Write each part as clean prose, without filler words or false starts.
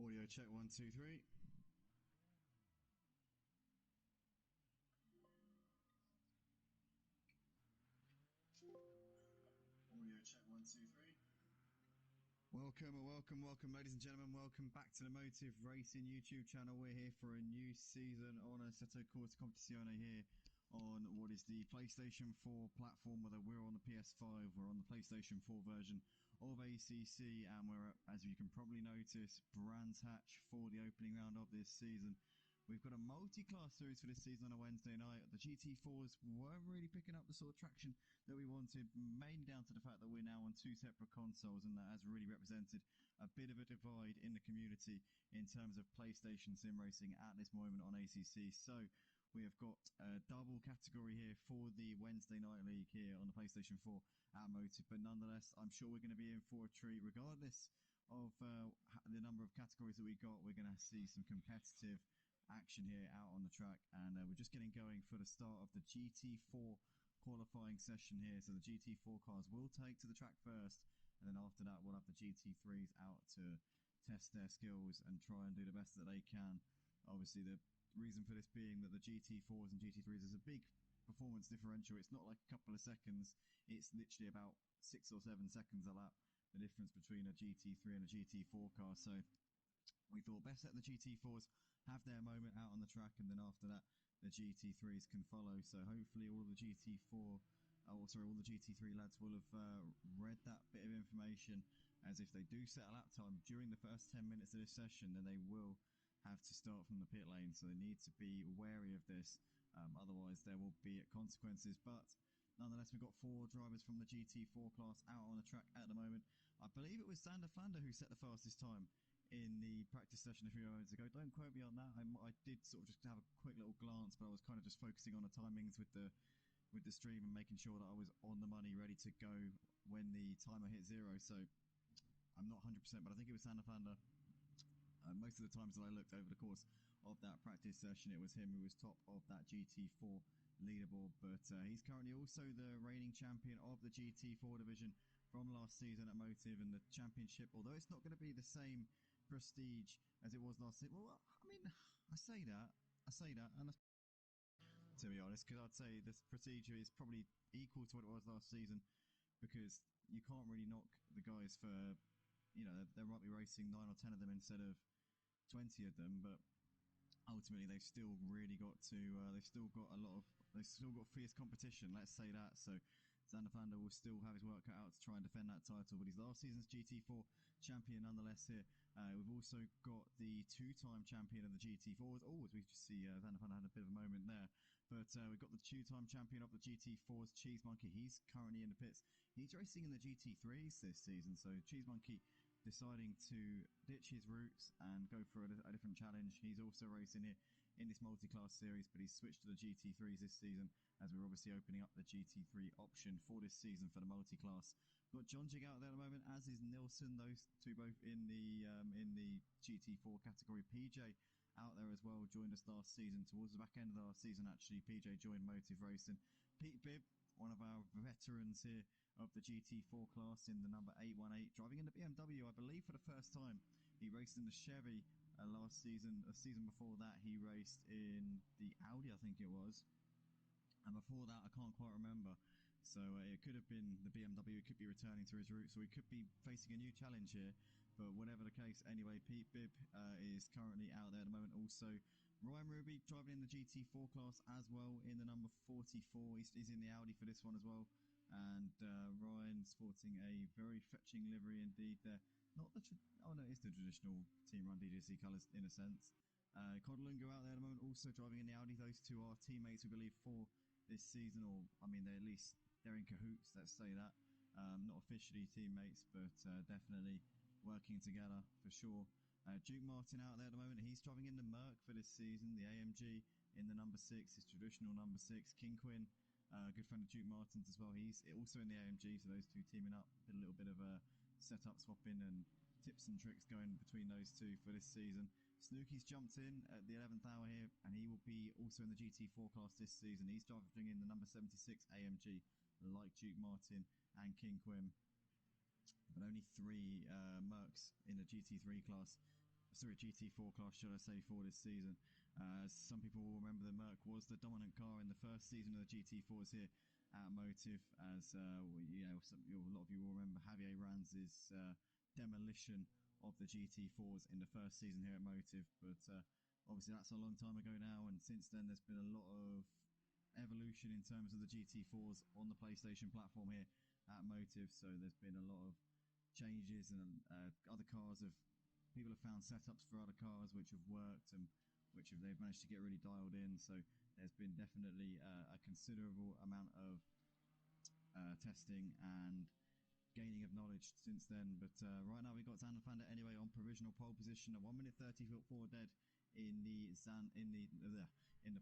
Audio check 1 2 3. Audio check 1 2 3. Welcome, ladies and gentlemen. Welcome back to the Motive Racing YouTube channel. We're here for a new season on Assetto Corsa Competizione here on what is the PlayStation 4 platform. Whether we're on the PS5, we're on the PlayStation 4 version of ACC, and we're, as you can probably notice, Brands Hatch for the opening round of this season. We've got a multi-class series for this season on a Wednesday night. The GT4s weren't really picking up the sort of traction that we wanted, mainly down to the fact that we're now on two separate consoles, and that has really represented a bit of a divide in the community in terms of PlayStation sim racing at this moment on ACC. So we have got a double category here for the Wednesday night league here on the PlayStation 4 at Motive, but nonetheless, I'm sure we're going to be in for a treat regardless of the number of categories that we got. We're going to see some competitive action here out on the track, and we're just getting going for the start of the Gt4 qualifying session here. So the Gt4 cars will take to the track first, and then after that we'll have the Gt3s out to test their skills and try and do the best that they can. Obviously the reason for this being that the Gt4s and Gt3s is a big performance differential. It's not like a couple of seconds, it's literally about 6 or 7 seconds a lap, the difference between a Gt3 and a Gt4 car. So we thought best let the Gt4s have their moment out on the track, and then after that the Gt3s can follow. So hopefully all the Gt4 all the Gt3 lads will have read that bit of information, as if they do set a lap time during the first 10 minutes of this session, then they will have to start from the pit lane. So they need to be wary of this, otherwise there will be consequences. But nonetheless, we've got 4 drivers from the Gt4 class out on the track at the moment. I believe it was Sander Flander who set the fastest time in the practice session a few moments ago. Don't quote me on that. I did sort of just have a quick little glance, but I was kind of just focusing on the timings with the stream and making sure that I was on the money, ready to go when the timer hit 0. So I'm not 100%, but I think it was Sander Flander. Most of the times that I looked over the course of that practice session, it was him who was top of that Gt4 leaderboard. But he's currently also the reigning champion of the Gt4 division from last season at Motive, and the championship, although it's not going to be the same prestige as it was last season. Well, I mean, I say that, and to be honest, because I'd say this prestige is probably equal to what it was last season, because you can't really knock the guys for, you know, they might be racing 9 or 10 of them instead of 20 of them, but ultimately they've still really got to, they've still got fierce competition, let's say that. So Sander Flander will still have his work cut out to try and defend that title, but he's last season's Gt4 champion nonetheless here. We've also got the 2-time champion of the Gt4s. Oh, as we just see, Sander Flander had a bit of a moment there. But we've got the 2-time champion of the Gt4s, Cheese Monkey. He's currently in the pits. He's racing in the Gt3s this season, so Cheese Monkey deciding to ditch his roots and go for a different challenge. He's also racing here in this multi-class series, but he's switched to the Gt3s this season, as we're obviously opening up the Gt3 option for this season for the multi-class. We've got John Jig out there at the moment, as is Nilsson, those two both in the Gt4 category. PJ out there as well, joined us last season, towards the back end of the last season actually. PJ joined Motive Racing. Pete Bibb, one of our veterans here of the Gt4 class, in the number 818, driving in the BMW, I believe for the first time. He raced in the Chevy last season. A season before that he raced in the Audi, I think it was, and before that I can't quite remember. So it could have been the BMW. It could be returning to his roots, so he could be facing a new challenge here. But whatever the case, anyway, Pete Bibb is currently out there at the moment. Also Ryan Ruby driving in the Gt4 class as well, in the number 44. He's in the Audi for this one as well, and Ryan sporting a very fetching livery indeed there. Not the oh no, it's the traditional Team Run DJC colours in a sense. Codalungo out there at the moment, also driving in the Audi. Those two are teammates, we believe, for this season, or I mean, they're in cahoots, let's say that. Not officially teammates, but definitely working together for sure. Duke Martin out there at the moment. He's driving in the Merc for this season, the AMG in the number 6, his traditional number 6. King Quinn, good friend of Duke Martin's as well. He's also in the AMG, so those two teaming up. Did a little bit of a setup swapping and tips and tricks going between those two for this season. Snooky's jumped in at the 11th hour here, and he will be also in the Gt4 class this season. He's driving in the number 76 AMG, like Duke Martin and King Quinn. But only 3 Mercs in the Gt3 class sorry, GT4 class, should I say, for this season. Some people will remember the Merc was the dominant car in the first season of the GT4s here at Motive, as a lot of you will remember Javier Ranz's demolition of the GT4s in the first season here at Motive. But obviously that's a long time ago now, and since then there's been a lot of evolution in terms of the GT4s on the PlayStation platform here at Motive. So there's been a lot of changes, and other cars people have found setups for other cars which have worked and which they've managed to get really dialed in. So there's been definitely a considerable amount of testing and gaining of knowledge since then. But right now we've got Xander Fanda anyway on provisional pole position, a 1 minute 34 dead in the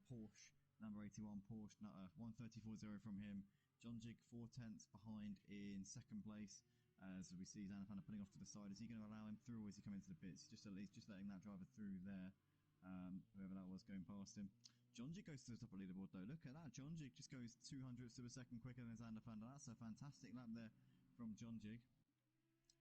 Porsche number 81 Porsche, 1:34.0 from him. John Jig 4/10 behind in second place. As we see Xander Fanda pulling off to the side. Is he going to allow him through, or is he coming into the pits? He's just letting that driver through there, whoever that was going past him. John Jig goes to the top of the leaderboard though. Look at that. John Jig just goes 200ths of a second quicker than Xander Fanda. That's a fantastic lap there from John Jig.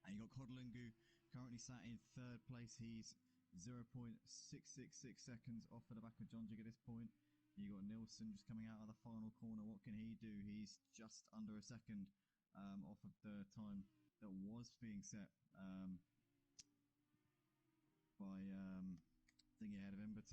And you got Kodalungu currently sat in third place. He's 0.666 seconds off of the back of John Jig at this point. You got Nilsson just coming out of the final corner. What can he do? He's just under a second off of the time that was being set by thingy ahead of him. But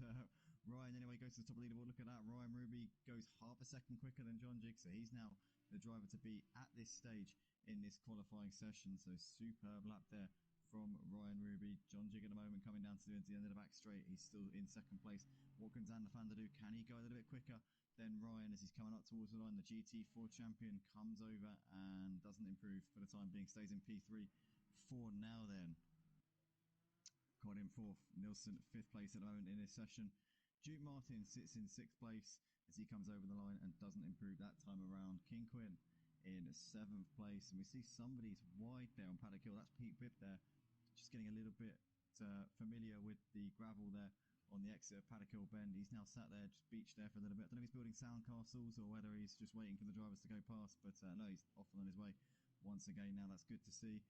Ryan anyway goes to the top of the leaderboard. Look at that. Ryan Ruby goes half a second quicker than John Jig, so he's now the driver to beat at this stage in this qualifying session. So superb lap there from Ryan Ruby. John Jig at the moment coming down to the end of the back straight. He's still in second place. What can Xander Fanda do? Can he go a little bit quicker than Ryan as he's coming up towards the line? The GT4 champion comes over and doesn't improve for the time being. Stays in P3 for now then. Got in fourth. Nilsson fifth place at the moment in this session. Duke Martin sits in sixth place as he comes over the line and doesn't improve that time around. King Quinn in seventh place, and we see somebody's wide there on Paddock Hill. That's Pete Bibb there, just getting a little bit familiar with the gravel there on the exit of Paddock Hill Bend. He's now sat there, just beached there for a little bit. I don't know if he's building sound castles or whether he's just waiting for the drivers to go past, but no, he's off on his way once again now. That's good to see.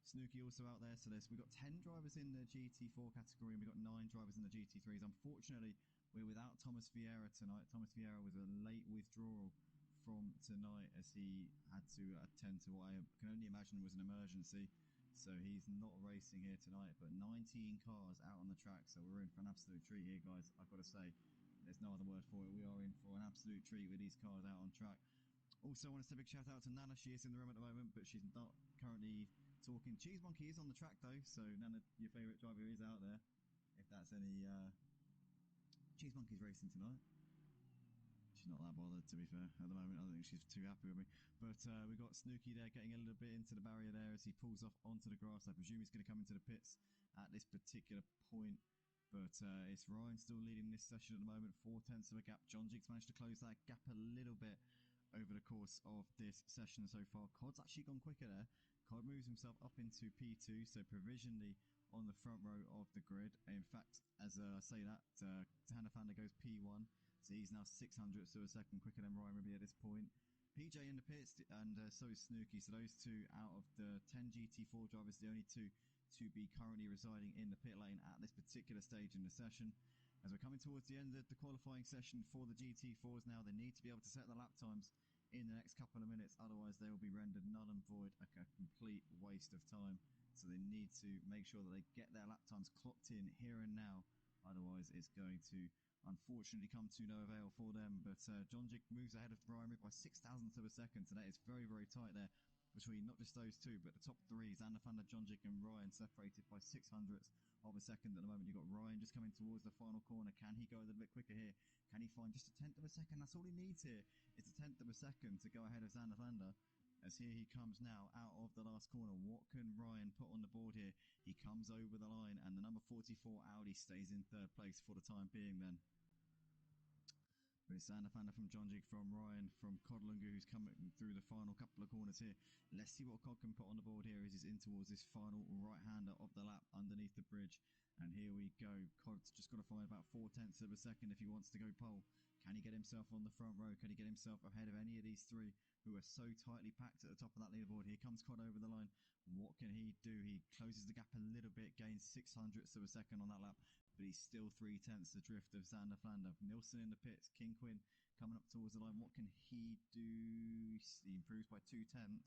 Snooky also out there. So we've got 10 drivers in the GT4 category and we've got 9 drivers in the GT3s. Unfortunately, we're without Thomas Vieira tonight. Thomas Vieira was a late withdrawal from tonight as he had to attend to what I can only imagine was an emergency. So he's not racing here tonight, but 19 cars out on the track. So we're in for an absolute treat here, guys. I've got to say, there's no other word for it. We are in for an absolute treat with these cars out on track. Also, I want to say a big shout out to Nana. She is in the room at the moment, but she's not currently talking. Cheese Monkey is on the track though, so Nana, your favourite driver, is out there. If that's any Cheese Monkey's racing tonight. She's not that bothered, to be fair, at the moment. I don't think she's too happy with me. But we've got Snooky there getting a little bit into the barrier there as he pulls off onto the grass. I presume he's going to come into the pits at this particular point. But it's Ryan still leading this session at the moment, 4/10 of a gap. John Jig's managed to close that gap a little bit over the course of this session so far. Cod's actually gone quicker there. Cod moves himself up into P2, so provisionally on the front row of the grid. In fact, as I say that, Xander Fanda goes P1, so he's now 600ths of a second quicker than Ryan Ruby at this point. PJ in the pits, and so is Snooky. So those two out of the 10 GT4 drivers, the only two to be currently residing in the pit lane at this particular stage in the session. As we're coming towards the end of the qualifying session for the GT4s now, they need to be able to set the lap times in the next couple of minutes, otherwise they will be rendered null and void, a complete waste of time. So they need to make sure that they get their lap times clocked in here and now, otherwise it's going to unfortunately come to no avail for them. But John Jig moves ahead of Ryan Ruby by 0.06 of a second, so that is very, very tight there between not just those two, but the top three, Xander Fanda, John Jig and Ryan, separated by 0.06 of a second at the moment. You've got Ryan just coming towards the final corner. Can he go a little bit quicker here? Can he find just 1/10 of a second? That's all he needs here. It's 1/10 of a second to go ahead of Xander Fanda. As here he comes now out of the last corner. What can Ryan put on the board here? He comes over the line, and the number 44 Audi stays in third place for the time being then. But it's Xander Fanda from John Jig, from Ryan, from Kodalungu, who's coming through the final couple of corners here. Let's see what Cod can put on the board here as he's in towards this final right-hander of the lap underneath the bridge. And here we go. Cod's just got to find about 0.4 of a second if he wants to go pole. Can he get himself on the front row? Can he get himself ahead of any of these three who are so tightly packed at the top of that leaderboard? Here comes Cod over the line. What can he do? He closes the gap a little bit, gains 600ths of a second on that lap, but he's still 3/10 adrift of Sander Flander. Nilsson in the pits, King Quinn coming up towards the line. What can he do? He improves by 2/10,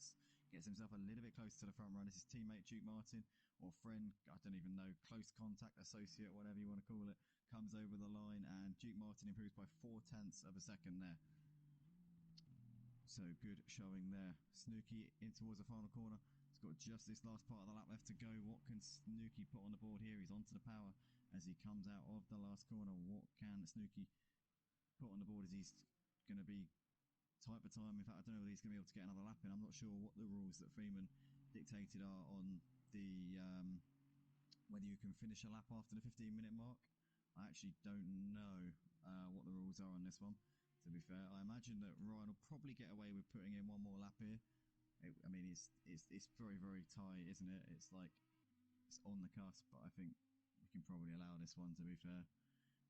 gets himself a little bit closer to the front run. This is teammate Duke Martin, or friend, I don't even know, close contact, associate, whatever you want to call it, comes over the line, and Duke Martin improves by 4/10 of a second there. So good showing there. Snooky in towards the final corner. He's got just this last part of the lap left to go. What can Snooky put on the board here? He's onto the power as he comes out of the last corner. What can Snooky put on the board? As he's going to be tight for time. In fact, I don't know whether he's going to be able to get another lap in. I'm not sure what the rules that Freeman dictated are on the whether you can finish a lap after the 15-minute mark. I actually don't know what the rules are on this one, to be fair. I imagine that Ryan will probably get away with putting in one more lap here. I mean, it's very, very tight, isn't it? It's like, it's on the cusp, but I think we can probably allow this one, to be fair.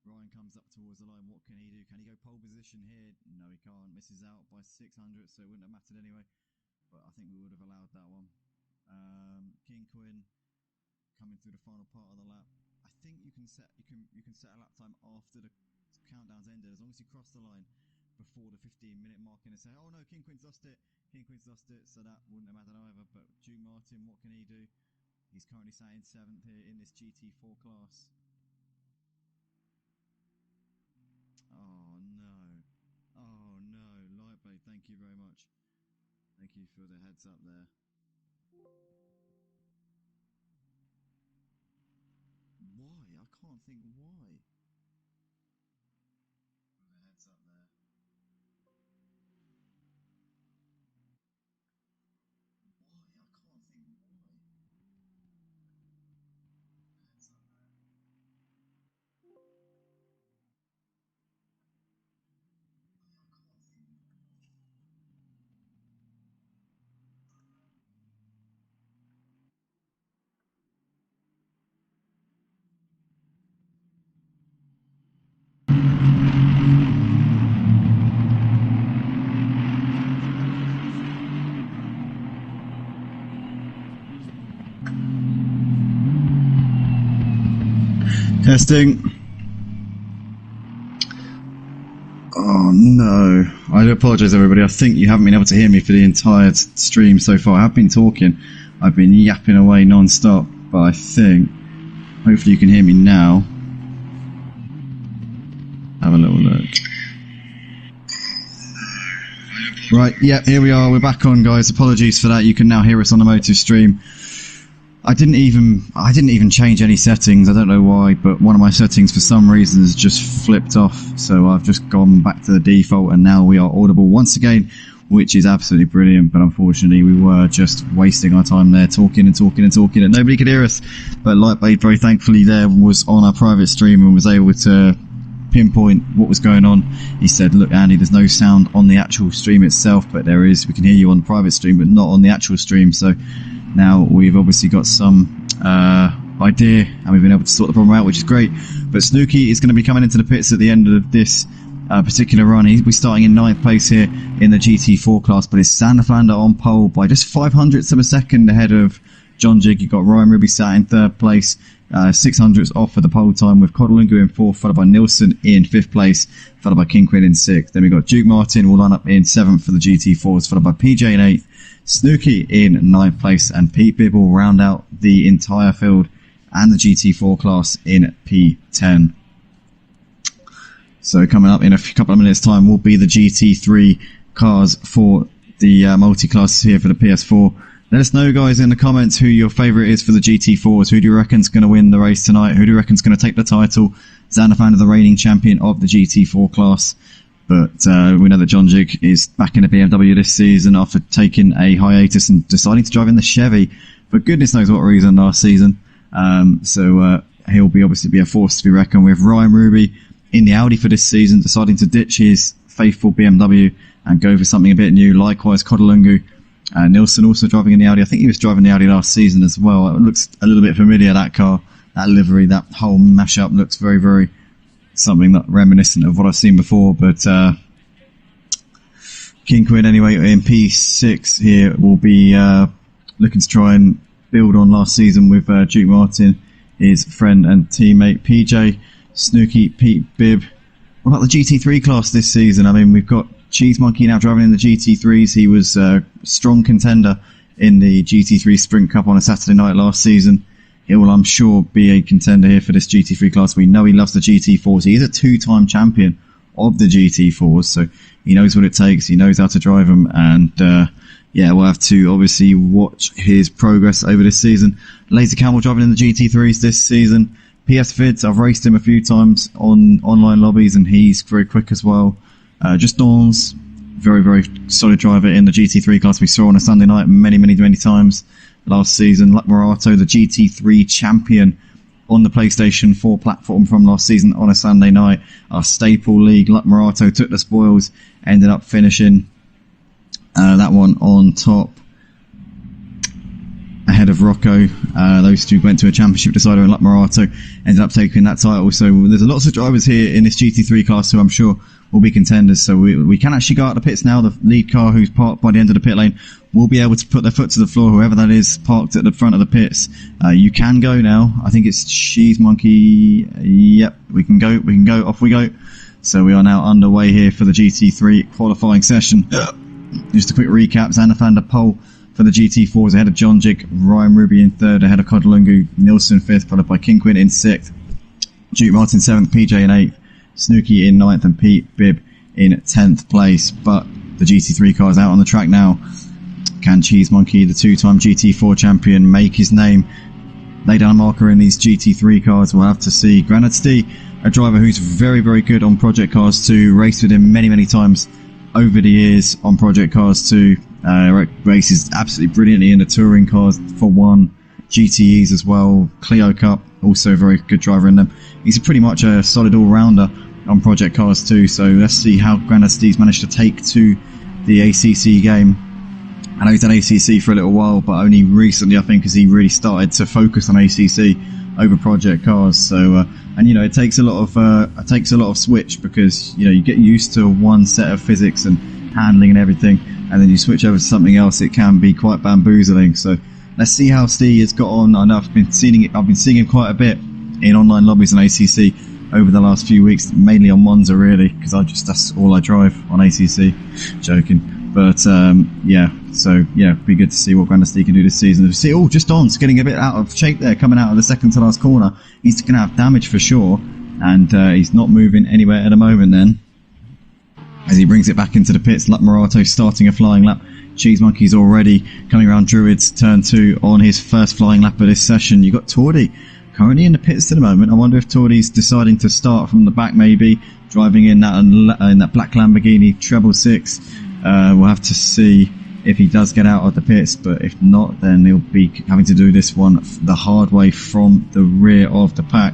Ryan comes up towards the line. What can he do? Can he go pole position here? No, he can't. Misses out by 600, so it wouldn't have mattered anyway. But I think we would have allowed that one. King Quinn coming through the final part of the lap. I think you can set a lap time after the countdown's ended, as long as you cross the line before the 15-minute mark and say, oh no, King Quinn's lost it. King Quinn's lost it, so that wouldn't have mattered either. But Duke Martin, what can he do? He's currently sat in 7th here in this GT4 class. Oh no. Oh no. Lightblade, thank you very much. Thank you for the heads up there. Why? I can't think why. For the heads up there. Why? I can't think why. Heads up there. Testing. Oh no. I do apologise everybody. I think you haven't been able to hear me for the entire stream so far. I have been talking. I've been yapping away non-stop. But I think, hopefully you can hear me now. Have a little look. Right, yep, here we are. We're back on, guys. Apologies for that. You can now hear us on the Motive stream. I didn't even change any settings. I don't know why, but one of my settings for some reason has just flipped off. So I've just gone back to the default, and now we are audible once again, which is absolutely brilliant. But unfortunately, we were just wasting our time there, talking and talking and talking, and nobody could hear us. But Lightblade, very thankfully, there was on our private stream and was able to pinpoint what was going on. He said, look Andy, there's no sound on the actual stream itself, but there is. We can hear you on the private stream, but not on the actual stream. So now we've obviously got some idea, and we've been able to sort the problem out, which is great. But Snooky is going to be coming into the pits at the end of this particular run. We're starting in 9th place here in the GT4 class, but it's Sander Flander on pole by just 500ths of a second ahead of John Jig. You've got Ryan Ruby sat in 3rd place, 600ths off for the pole time, with Codalungu in 4th, followed by Nilsson in 5th place, followed by King Quinn in 6th. Then we've got Duke Martin will line up in 7th for the GT4s, followed by PJ in 8th, Snooky in 9th place, and Pete Bibb will round out the entire field and the GT4 class in P10. So coming up in a couple of minutes time will be the GT3 cars for the multi-classes here for the PS4. Let us know, guys, in the comments who your favourite is for the GT4s. Who do you reckon's going to win the race tonight? Who do you reckon's going to take the title? Sander Flander, the reigning champion of the GT4 class. But we know that John Jig is back in a BMW this season after taking a hiatus and deciding to drive in the Chevy for goodness knows what reason last season. So he'll obviously be a force to be reckoned with. Ryan Ruby in the Audi for this season, deciding to ditch his faithful BMW and go for something a bit new. Likewise, Codalungu. Nilsson also driving in the Audi. I think he was driving the Audi last season as well. It looks a little bit familiar, that car, that livery, that whole mashup looks very, very something that reminiscent of what I've seen before. But Kingquin anyway in P6 here will be looking to try and build on last season with Duke Martin, his friend and teammate PJ, Snooky, Pete, Bib. What about the GT3 class this season? I mean, we've got Cheese Monkey now driving in the GT3s. He was a strong contender in the GT3 Sprint Cup on a Saturday night last season. He will, I'm sure, be a contender here for this GT3 class. We know he loves the GT4s. He is a two-time champion of the GT4s, so he knows what it takes. He knows how to drive them, and yeah, we'll have to obviously watch his progress over this season. Laser Camel driving in the GT3s this season. PS Vids, I've raced him a few times on online lobbies, and he's very quick as well. Just Dawns, very, very solid driver in the GT3 class we saw on a Sunday night many times last season. Luck Morato, the GT3 champion on the PlayStation 4 platform from last season on a Sunday night. Our staple league, Luck Morato took the spoils, ended up finishing that one on top ahead of Rocco. Those two went to a championship decider, and Luck Morato ended up taking that title. So there's lots of drivers here in this GT3 class who I'm sure will be contenders. So we can actually go out the pits now. The lead car, who's parked by the end of the pit lane, will be able to put their foot to the floor, whoever that is parked at the front of the pits. You can go now. I think it's Cheese Monkey. Yep, we can go, off we go. So we are now underway here for the Gt3 qualifying session. Just a quick recap: Xander van der Poel for the GT4s ahead of John Jig, Ryan Ruby in third, ahead of Kodalungu, Nilsson fifth, followed by Kingquin in sixth, Duke Martin seventh, PJ in eighth, Snooky in ninth, and Pete Bibb in 10th place. But the GT3 car is out on the track now. Can Cheese Monkey, the two-time GT4 champion, make his name, lay down a marker in these GT3 cars? We'll have to see. Granad Stee, a driver who's very, very good on Project Cars 2, raced with him many times over the years on Project Cars 2. Races absolutely brilliantly in the touring cars for one, GTEs as well, Clio Cup, also a very good driver in them. He's pretty much a solid all-rounder on Project Cars 2, so let's see how Granad Stee's managed to take to the ACC game. I know he's done ACC for a little while, but only recently, I think, has he really started to focus on ACC over Project Cars. So, and you know, it takes a lot of switch, because you know you get used to one set of physics and handling and everything, and then you switch over to something else. It can be quite bamboozling. So let's see how Stee has got on. I know I've been seeing him quite a bit in online lobbies and ACC over the last few weeks, mainly on Monza really, because that's all I drive on ACC. Joking. But yeah, so yeah, it'd be good to see what Granad Stee can do this season. See, just Don's getting a bit out of shape there, coming out of the second to last corner. He's going to have damage for sure, and he's not moving anywhere at the moment then. As he brings it back into the pits, Luck Morato starting a flying lap. Cheese Monkey's already coming around Druid's turn 2 on his first flying lap of this session. You've got Tordy currently in the pits at the moment. I wonder if Tordy's deciding to start from the back, maybe driving in that black Lamborghini treble 6. We'll have to see if he does get out of the pits, but if not, then he'll be having to do this one the hard way from the rear of the pack.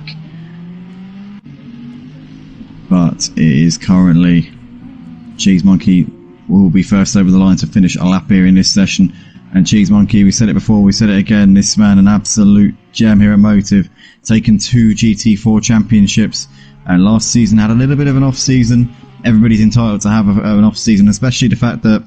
But it is currently Cheese Monkey will be first over the line to finish a lap here in this session. And Cheese Monkey, we said it before, we said it again, this man an absolute gem here at Motive, taken 2 GT4 championships, and last season had a little bit of an off season. Everybody's entitled to have an off season, especially the fact that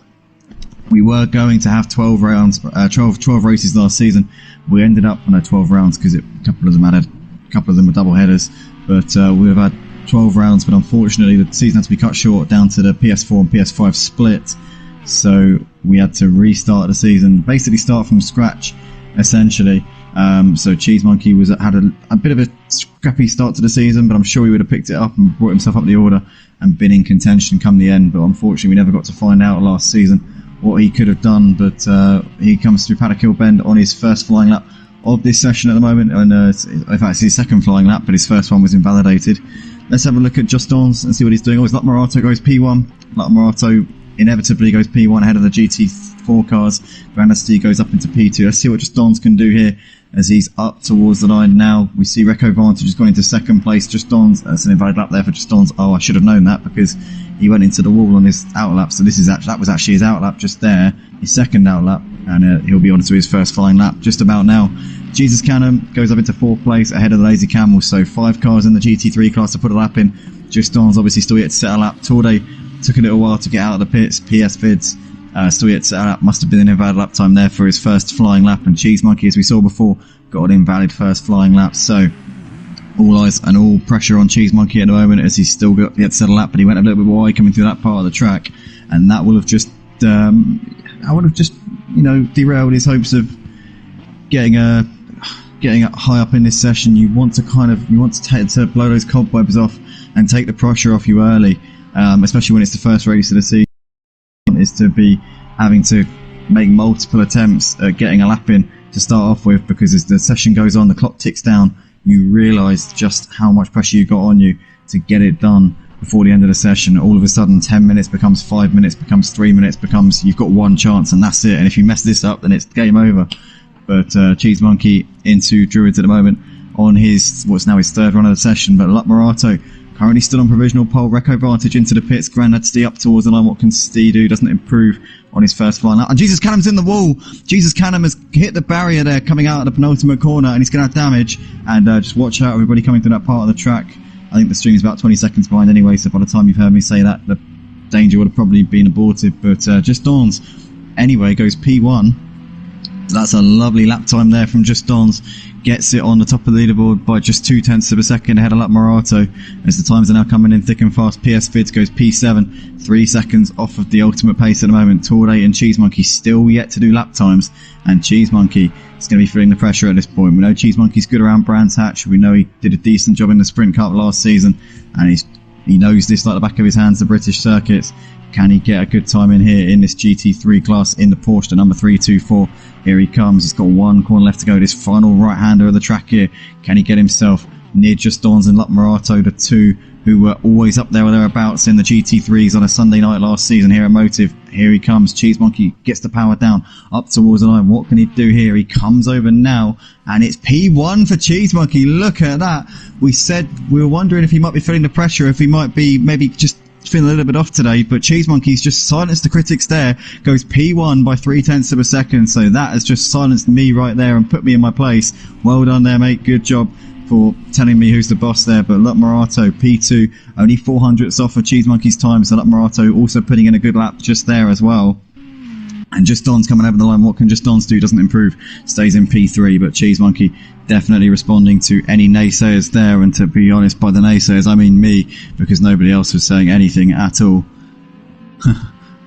we were going to have 12 rounds, 12 races last season. We ended up on 12 rounds because a couple of them were double headers, but we have had 12 rounds. But unfortunately, the season had to be cut short down to the PS4 and PS5 split, so we had to restart the season, basically start from scratch, essentially. So Cheese Monkey had a bit of a scrappy start to the season, but I'm sure he would have picked it up and brought himself up the order and been in contention come the end. But unfortunately, we never got to find out last season what he could have done. But he comes through Paddock Hill Bend on his first flying lap of this session at the moment, and in fact it's his second flying lap, but his first one was invalidated. Let's have a look at Just Dawns and see what he's doing. Luck Morato goes P1. Luck Morato inevitably goes P1 ahead of the GT4 cars. Granad Stee goes up into P2. Let's see what Just Dawns can do here as he's up towards the line now. We see Recco Vantage has gone into second place. Just Dawns, that's an invalid lap there for Just Dawns. Oh, I should have known that, because he went into the wall on his outlap. So that was actually his outlap just there, his second outlap. and he'll be on to his first flying lap just about now. Jesus Cannon goes up into 4th place ahead of the Lazy Camel, so 5 cars in the GT3 class to put a lap in. Just Don's obviously still yet to set a lap. Torde took a little while to get out of the pits. PS Vids still yet to set a lap. Must have been an invalid lap time there for his first flying lap. And Cheese Monkey, as we saw before, got an invalid first flying lap. So all eyes and all pressure on Cheese Monkey at the moment, as he's still got yet to set a lap, but he went a little bit wide coming through that part of the track, and that will have just derailed his hopes of getting high up in this session. You want to blow those cobwebs off and take the pressure off you early, especially when it's the first race of the season, is to be having to make multiple attempts at getting a lap in to start off with, because as the session goes on, the clock ticks down, you realise just how much pressure you got on you to get it done before the end of the session. All of a sudden 10 minutes becomes 5 minutes, becomes 3 minutes, becomes you've got one chance and that's it, and if you mess this up then it's game over. But Cheese Monkey into Druids at the moment on his what's now his 3rd run of the session. But Luck Morato currently still on provisional pole. Reco Vantage into the pits. Grandad Stee up towards the line. What can Stee do? Doesn't improve on his first flying lap. And Jesus Canham's in the wall. Jesus Canham has hit the barrier there coming out of the penultimate corner, and he's going to have damage. And just watch out, everybody coming through that part of the track. I think the stream is about 20 seconds behind anyway, so by the time you've heard me say that, the danger would have probably been aborted. But Just Dawns anyway goes P1. That's a lovely lap time there from Just Dons. Gets it on the top of the leaderboard by just 0.2 of a second ahead of Luck Morato, as the times are now coming in thick and fast. PS Vids goes P7, 3 seconds off of the ultimate pace at the moment. Torde and Cheese Monkey still yet to do lap times, and Cheese Monkey is going to be feeling the pressure at this point. We know Cheese Monkey's good around Brands Hatch. We know he did a decent job in the Sprint Cup last season, and he knows this like the back of his hands, the British circuits. Can he get a good time in here in this GT3 class in the Porsche, the number 324? Here he comes. He's got 1 corner left to go. This final right-hander of the track here. Can he get himself near Just Dawns and Luck Morato, the 2 who were always up there or thereabouts in the GT3s on a Sunday night last season here at Motive? Here he comes. Cheese Monkey gets the power down up towards the line. What can he do here? He comes over now, and it's P1 for Cheese Monkey. Look at that. We were wondering if he might be feeling the pressure, if he might be maybe just feeling a little bit off today, but Cheese Monkey's just silenced the critics there. Goes P1 by 0.3 of a second, so that has just silenced me right there and put me in my place. Well done there, mate. Good job for telling me who's the boss there. But Luck Morato, P2, only 400ths off of Cheese Monkey's time, so Luck Morato also putting in a good lap just there as well. And Just Don's coming over the line. What can Just Don's do? Doesn't improve. Stays in P3, but Cheese Monkey definitely responding to any naysayers there. And to be honest, by the naysayers, I mean me, because nobody else was saying anything at all.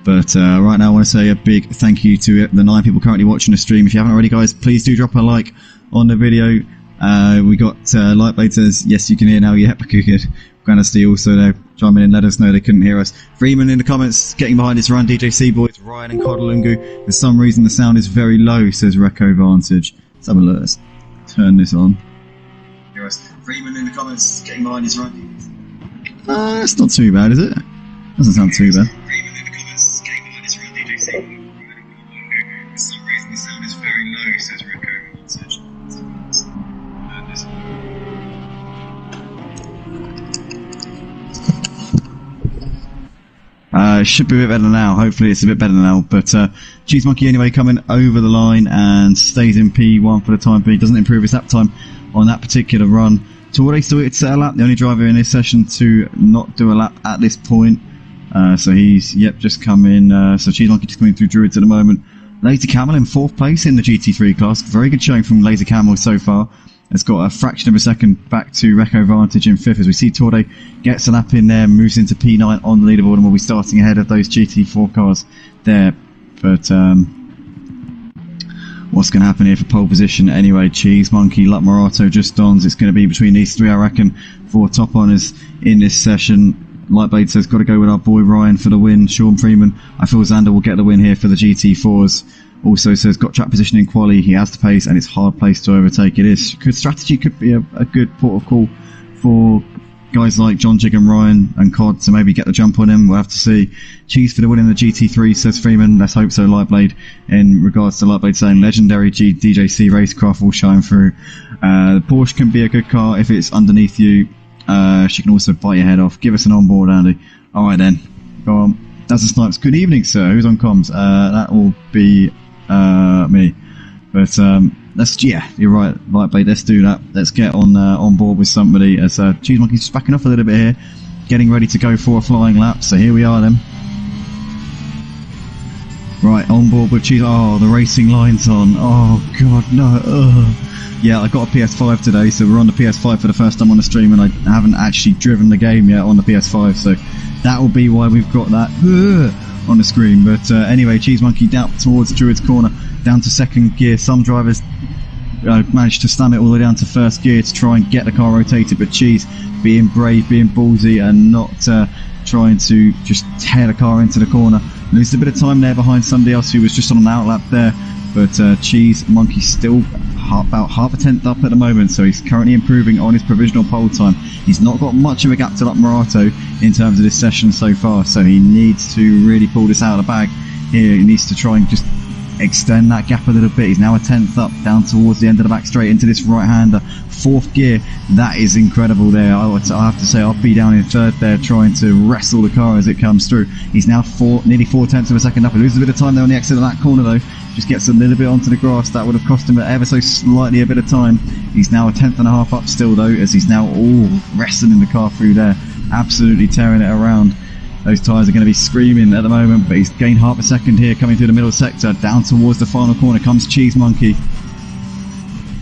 But right now I want to say a big thank you to the 9 people currently watching the stream. If you haven't already, guys, please do drop a like on the video. We got Lightblade says, yes, you can hear now. Yep, good. Granasty also there chiming in, let us know they couldn't hear us. Freeman in the comments, getting behind his run. DJC boys, Ryan and Kodalungu. For some reason the sound is very low, says Reco Vantage. Let's have a look. Let's turn this on. Hear us. Freeman in the comments, getting behind his run. It's not too bad, is it? Doesn't sound too bad. Freeman in the comments, getting behind his run. DJC. For some reason the sound is very low, says Reco Vantage. Turn this on. Should be a bit better now. Hopefully it's a bit better now. But Cheese Monkey anyway coming over the line and stays in P1 for the time being. Doesn't improve his lap time on that particular run. Torde still to set a lap. The only driver in this session to not do a lap at this point. So he's just come in. So Cheese Monkey just coming through Druids at the moment. Laser Camel in 4th place in the GT3 class. Very good showing from Laser Camel so far. It's got a fraction of a second back to Reco Vantage in 5th, as we see Torde gets a lap in there, moves into P9 on the leaderboard, and will be starting ahead of those GT4 cars there. But what's going to happen here for pole position anyway? Cheese Monkey, Luck Morato, Just Dons. It's going to be between these 3, I reckon, for top honours in this session. Lightblade says, got to go with our boy Ryan for the win. Sean Freeman, I feel Xander will get the win here for the GT4s. Also says, got track position in quali, he has the pace, and it's hard place to overtake. It is. Good strategy, could be a good port of call for guys like John Jig and Ryan and Cod to maybe get the jump on him. We'll have to see. Cheese for the win in the GT3, says Freeman. Let's hope so, Lightblade. In regards to Lightblade saying, legendary DJC racecraft will shine through. The Porsche can be a good car if it's underneath you. She can also bite your head off. Give us an onboard, Andy. Alright then. Go on. That's the Snipes. Good evening, sir. Who's on comms? That will be me. But yeah, you're right, Lightblade. Let's do that. Let's get on board with somebody. As Cheese Monkey's just backing off a little bit here, getting ready to go for a flying lap. So here we are then. Right, on board with Cheese. Oh, the racing line's on. Oh God, no. Ugh. Yeah, I got a PS5 today, so we're on the PS5 for the first time on the stream, and I haven't actually driven the game yet on the PS5, so that will be why we've got that on the screen. But anyway, Cheese Monkey down towards Druid's Corner, down to second gear. Some drivers managed to slam it all the way down to first gear to try and get the car rotated, but Cheese being brave, being ballsy, and not trying to just tear the car into the corner. Loses a bit of time there behind somebody else who was just on an outlap there, but Cheese Monkey still about half a tenth up at the moment, so he's currently improving on his provisional pole time. He's not got much of a gap to Morato in terms of this session so far, so he needs to really pull this out of the bag here. He needs to try and just extend that gap a little bit. He's now a tenth up, down towards the end of the back straight into this right-hander. Fourth gear, that is incredible there. I have to say, I'll be down in third there trying to wrestle the car as it comes through. He's now nearly 4/10 of a second up. He loses a bit of time there on the exit of that corner though. Just gets a little bit onto the grass. That would have cost him ever so slightly a bit of time. He's now a tenth and a half up still though, as he's now wrestling the car through there, absolutely tearing it around. Those tyres are going to be screaming at the moment, but he's gained half a second here coming through the middle sector. Down towards the final corner comes Cheese Monkey.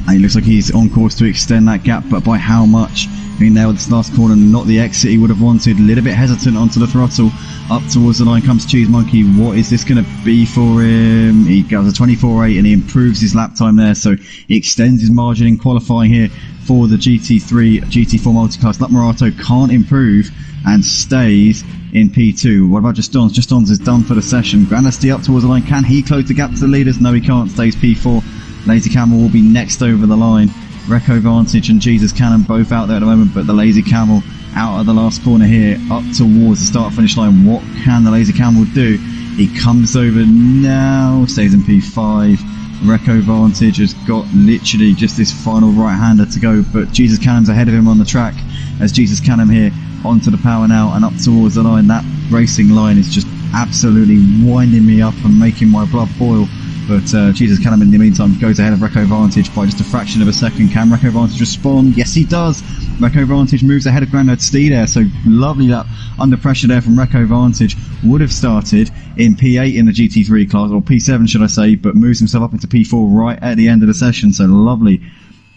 And he looks like he's on course to extend that gap, but by how much? I mean, there with this last corner, not the exit he would have wanted. A little bit hesitant onto the throttle. Up towards the line comes Cheese Monkey. What is this going to be for him? He goes a 24.8 and he improves his lap time there, so he extends his margin in qualifying here for the GT3, Gt4 multiclass. Morato can't improve and stays in P2. What about Justons? Justons is done for the session. Grandesty up towards the line. Can he close the gap to the leaders? No, he can't. Stays P4. Lazy Camel will be next over the line. Reco Vantage and Jesus Cannon both out there at the moment, but the Lazy Camel out of the last corner here, up towards the start-finish line. What can the Lazy Camel do? He comes over now, stays in P5. Reco Vantage has got literally just this final right-hander to go, but Jesus Cannon's ahead of him on the track, as Jesus Cannon here onto the power now and up towards the line. That racing line is just absolutely winding me up and making my blood boil. But Jesus Cannon in the meantime goes ahead of Reco Vantage by just a fraction of a second. Can Reco Vantage respond? Yes, he does. Reco Vantage moves ahead of Grandad Steed there, so lovely that under pressure there from Reco Vantage. Would have started in P8 in the GT3 class, or P7 should I say, but moves himself up into P4 right at the end of the session, so lovely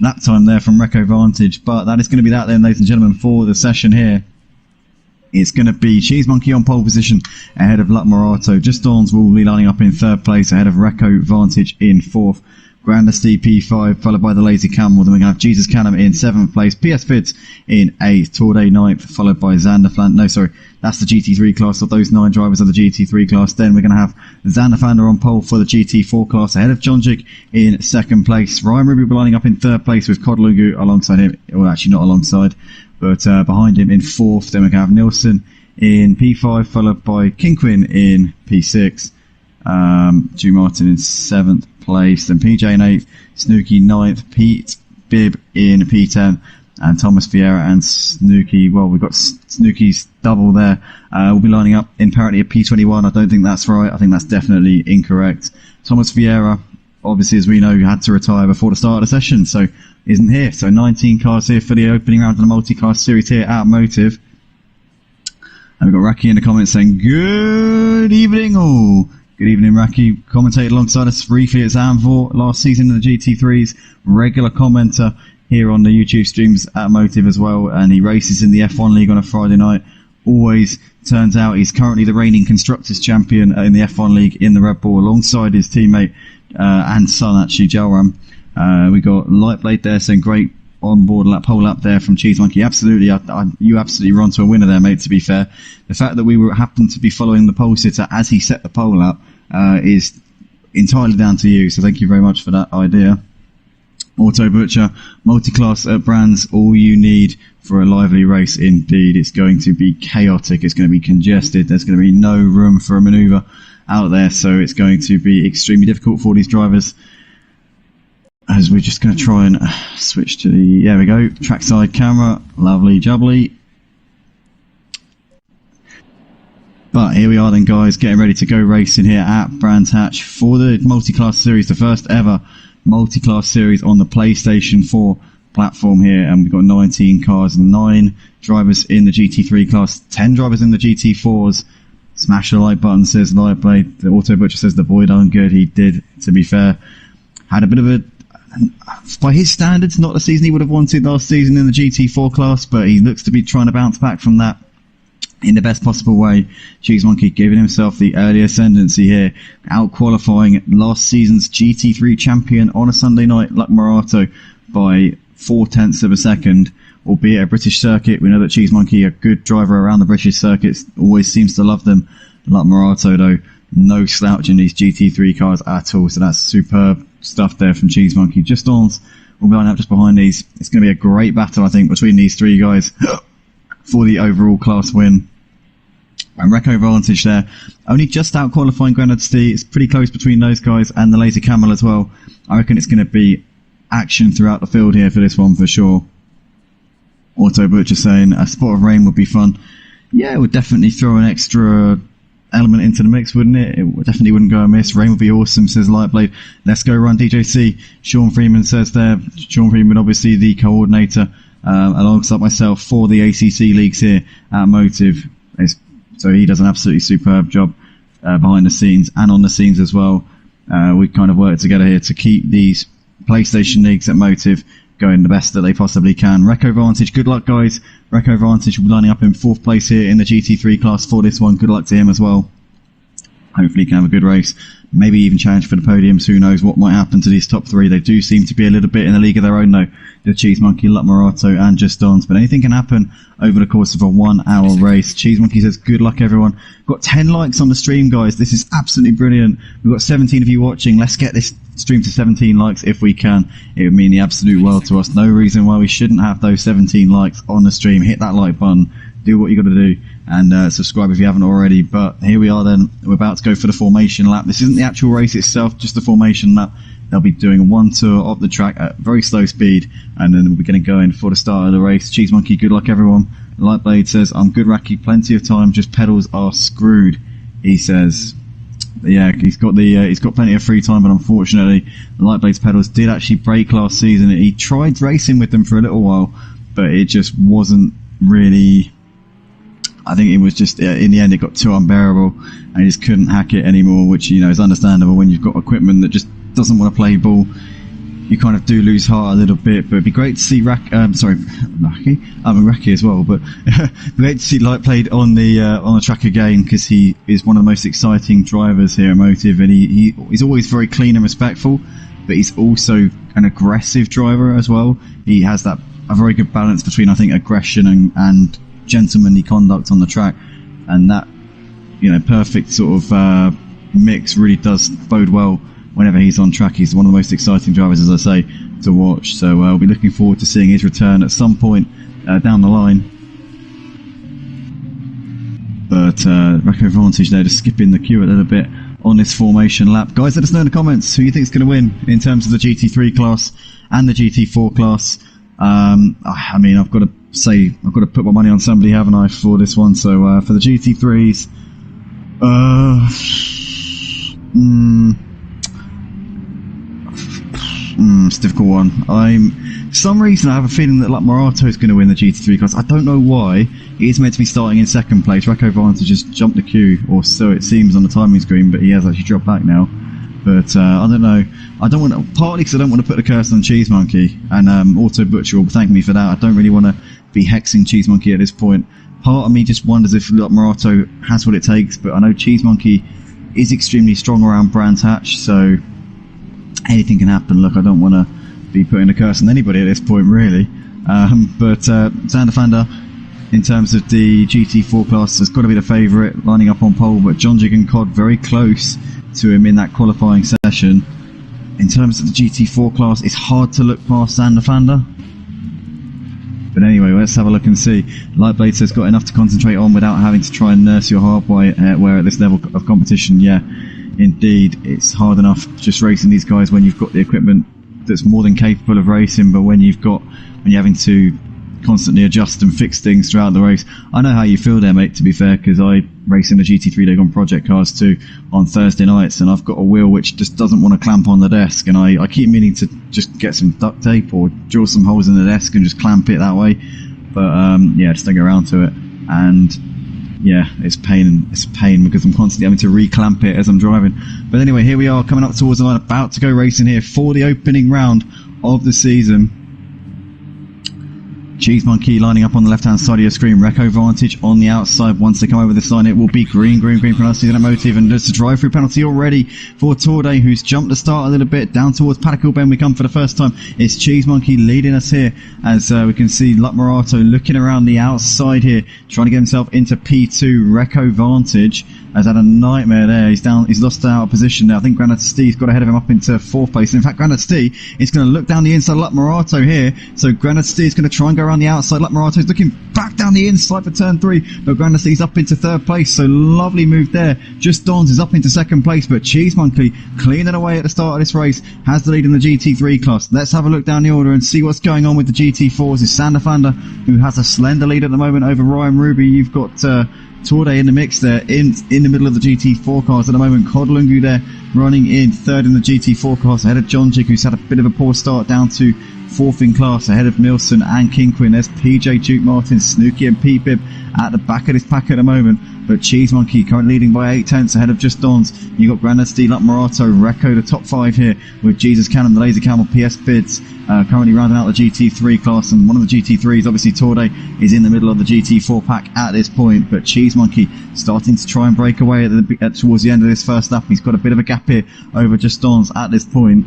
lap time there from Reco Vantage. But that is going to be that then, ladies and gentlemen, for the session here. It's going to be Cheese Monkey on pole position ahead of Morato. Justons will be lining up in third place ahead of Reco Vantage in fourth. Grandesty P5 followed by the Lazy Camel. Then we're going to have Jesus Cannon in seventh place. PS Fids in eighth. Tourday ninth followed by Xander Flan. No, sorry, that's the GT3 class. So those 9 drivers are the GT3 class. Then we're going to have Xander Flander on pole for the GT4 class ahead of John Jig in second place. Ryan Ruby will be lining up in third place with Codlugu alongside him. Well, actually not alongside, but behind him in fourth. Then we're going to have Nilsson in P5 followed by Kingquin in P6. Drew Martin in seventh place, then PJ in eighth, Snooky ninth, Pete Bibb in P10, and Thomas Vieira and Snooky. Well, we've got Snooky's double there. We'll be lining up in parity at P21. I don't think that's right. I think that's definitely incorrect. Thomas Vieira, obviously, as we know, had to retire before the start of the session, so isn't here. So 19 cars here for the opening round of the multi-class series here at Motive. And we've got Raki in the comments saying, good evening all. Good evening, Raki. Commentated alongside us briefly at Zandvoort last season in the GT3s. Regular commenter here on the YouTube streams at Motive as well. And he races in the F1 League on a Friday night. Always turns out he's currently the reigning Constructors Champion in the F1 League in the Red Bull alongside his teammate and son, actually, Jalram. We got Lightblade there saying great on board lap, pole lap there from Cheese Monkey. Absolutely, you absolutely run to a winner there, mate, to be fair. The fact that we happened to be following the pole sitter as he set the pole lap is entirely down to you, so thank you very much for that idea. Auto Butcher, multi-class at Brands, all you need for a lively race indeed. It's going to be chaotic, it's going to be congested, there's going to be no room for a manoeuvre out there, so it's going to be extremely difficult for these drivers. As we're just going to try and switch to the, there we go, trackside camera, lovely jubbly. But here we are then, guys, getting ready to go racing here at Brands Hatch for the multi-class series, the first ever multi-class series on the PlayStation 4 platform here. And we've got 19 cars, 9 drivers in the GT3 class, 10 drivers in the GT4s. Smash the like button, says Lightblade. The Auto Butcher says the boy done good. He did, to be fair. Had a bit of a, by his standards, not the season he would have wanted last season in the GT4 class, but he looks to be trying to bounce back from that in the best possible way. Cheese Monkey giving himself the early ascendancy here, out qualifying last season's GT3 champion on a Sunday night, Luck Morato, by 0.4 of a second, albeit a British circuit. We know that Cheese Monkey, a good driver around the British circuits, always seems to love them. Luck Morato, though, no slouch in these GT3 cars at all, so that's superb stuff there from Cheese Monkey. Just on, we'll be lining up just behind these. It's going to be a great battle, I think, between these three guys for the overall class win. And Recco Vantage there, only just out qualifying Grenade Stee. It's pretty close between those guys and the Lazy Camel as well. I reckon it's going to be action throughout the field here for this one for sure. Auto Butcher saying a spot of rain would be fun. Yeah, it would definitely throw an extra element into the mix, wouldn't it? It definitely wouldn't go amiss. Rain would be awesome, says Lightblade. Let's go run DJC. Sean Freeman says there. Sean Freeman, obviously the coordinator, alongside myself for the ACC leagues here at Motive. So he does an absolutely superb job behind the scenes and on the scenes as well. We kind of work together here to keep these PlayStation leagues at Motive going the best that they possibly can. Recco Vantage, good luck, guys. Recco Vantage will be lining up in 4th place here in the GT3 class for this one. Good luck to him as well. Hopefully he can have a good race. Maybe even challenge for the podiums. Who knows what might happen to these top three. They do seem to be a little bit in a league of their own, though. The Cheese Monkey, Luck Morato and Just Dance. But anything can happen over the course of a 1 hour race. Cheese Monkey says, good luck, everyone. Got 10 likes on the stream, guys. This is absolutely brilliant. We've got 17 of you watching. Let's get this stream to 17 likes if we can. It would mean the absolute world to us. No reason why we shouldn't have those 17 likes on the stream. Hit that like button. Do what you got to do, and subscribe if you haven't already. But here we are then, we're about to go for the formation lap. This isn't the actual race itself, just the formation lap. They'll be doing one tour of the track at very slow speed, and then we're going to go in for the start of the race. Cheese Monkey, good luck, everyone. Lightblade says, I'm good, Racky, plenty of time, just pedals are screwed, he says. Yeah, he's got plenty of free time, but unfortunately the Lightblade's pedals did actually break last season. He tried racing with them for a little while, but it just wasn't really, I think it was just, in the end, it got too unbearable, and he just couldn't hack it anymore, which, you know, is understandable when you've got equipment that just doesn't want to play ball. You kind of do lose heart a little bit, but it'd be great to see Racky as well, but great to see Lightblade on the track again, because he is one of the most exciting drivers here at Motive, and he's always very clean and respectful, but he's also an aggressive driver as well. He has a very good balance between, I think, aggression and gentlemanly conduct on the track, and that, you know, perfect sort of mix really does bode well whenever he's on track. He's one of the most exciting drivers, as I say, to watch. So we'll be looking forward to seeing his return at some point down the line. But Recco Vantage there, just skipping the queue a little bit on this formation lap. Guys, let us know in the comments who you think is going to win in terms of the GT3 class and the GT4 class. I mean, I've got to put my money on somebody, haven't I, for this one? So for the GT3s, it's a difficult one. For some reason I have a feeling that Luck Morato is going to win the GT3 class. I don't know why. He is meant to be starting in 2nd place. Recco Vantage just jumped the queue, or so it seems on the timing screen, but he has actually dropped back now. But I don't know. I don't want to, partly because I don't want to put the curse on Cheese Monkey, and Auto Butcher will thank me for that. I don't really want to be hexing Cheese Monkey at this point. Part of me just wonders if Luck Morato has what it takes, but I know Cheese Monkey is extremely strong around Brands Hatch, so anything can happen. Look, I don't want to be putting a curse on anybody at this point, really. But Xander Fanda, in terms of the GT4 class, has got to be the favourite, lining up on pole, but John Jig and Cod very close to him in that qualifying session. In terms of the GT4 class, it's hard to look past Xander Fanda. But anyway, let's have a look and see. Lightblade says, got enough to concentrate on without having to try and nurse your hardware at this level of competition. Yeah, indeed, it's hard enough just racing these guys when you've got the equipment that's more than capable of racing, but when you're having to constantly adjust and fix things throughout the race. I know how you feel there, mate, to be fair, because I race in the GT3 League on Project Cars too on Thursday nights, and I've got a wheel which just doesn't want to clamp on the desk, and I keep meaning to just get some duct tape or drill some holes in the desk and just clamp it that way, but yeah, just don't get around to it. And yeah, it's pain because I'm constantly having to re-clamp it as I'm driving. But anyway, here we are coming up towards the line, about to go racing here for the opening round of the season. Cheese Monkey lining up on the left-hand side of your screen. Reco Vantage on the outside. Once they come over this line, it will be green for us. Season Motive, and there's a drive-through penalty already for Torde, who's jumped the start a little bit down towards Paddock Hill Bend. We come for the first time. It's Cheese Monkey leading us here, as we can see Luck Morato looking around the outside here, trying to get himself into P2. Reco Vantage has had a nightmare there. He's lost out of position there. I think Granite Steve's got ahead of him up into 4th place. In fact, Granite Steve is going to look down the inside of Luck Morato here. So Granite Steve's going to try and go around the outside. Luck Morato's looking back down the inside for turn 3, but Granite Steve's up into 3rd place. So lovely move there. Just Dons is up into 2nd place, but Cheese Monkey cleaning away at the start of this race has the lead in the GT3 class. Let's have a look down the order and see what's going on with the GT4s. It's Sander Fander, who has a slender lead at the moment over Ryan Ruby. You've got Torde in the mix there, in the middle of the GT4 cars at the moment. Kodlungu there running in 3rd in the GT4 cars, ahead of John Jig, who's had a bit of a poor start, down to 4th in class, ahead of Milson and Kingquin. There's PJ, Duke Martin, Snooky and P-Bib at the back of this pack at the moment, but Cheese Monkey currently leading by 8 tenths ahead of Just Dons. You got Granite Steel, Luck Morato, Reco the top 5 here, with Jesus Cannon, the Laser Camel, PS Bids currently rounding out the GT3 class, and one of the GT3s, obviously Torde, is in the middle of the GT4 pack at this point, but Cheese Monkey starting to try and break away towards the end of this first lap. He's got a bit of a gap here over Just Dons at this point.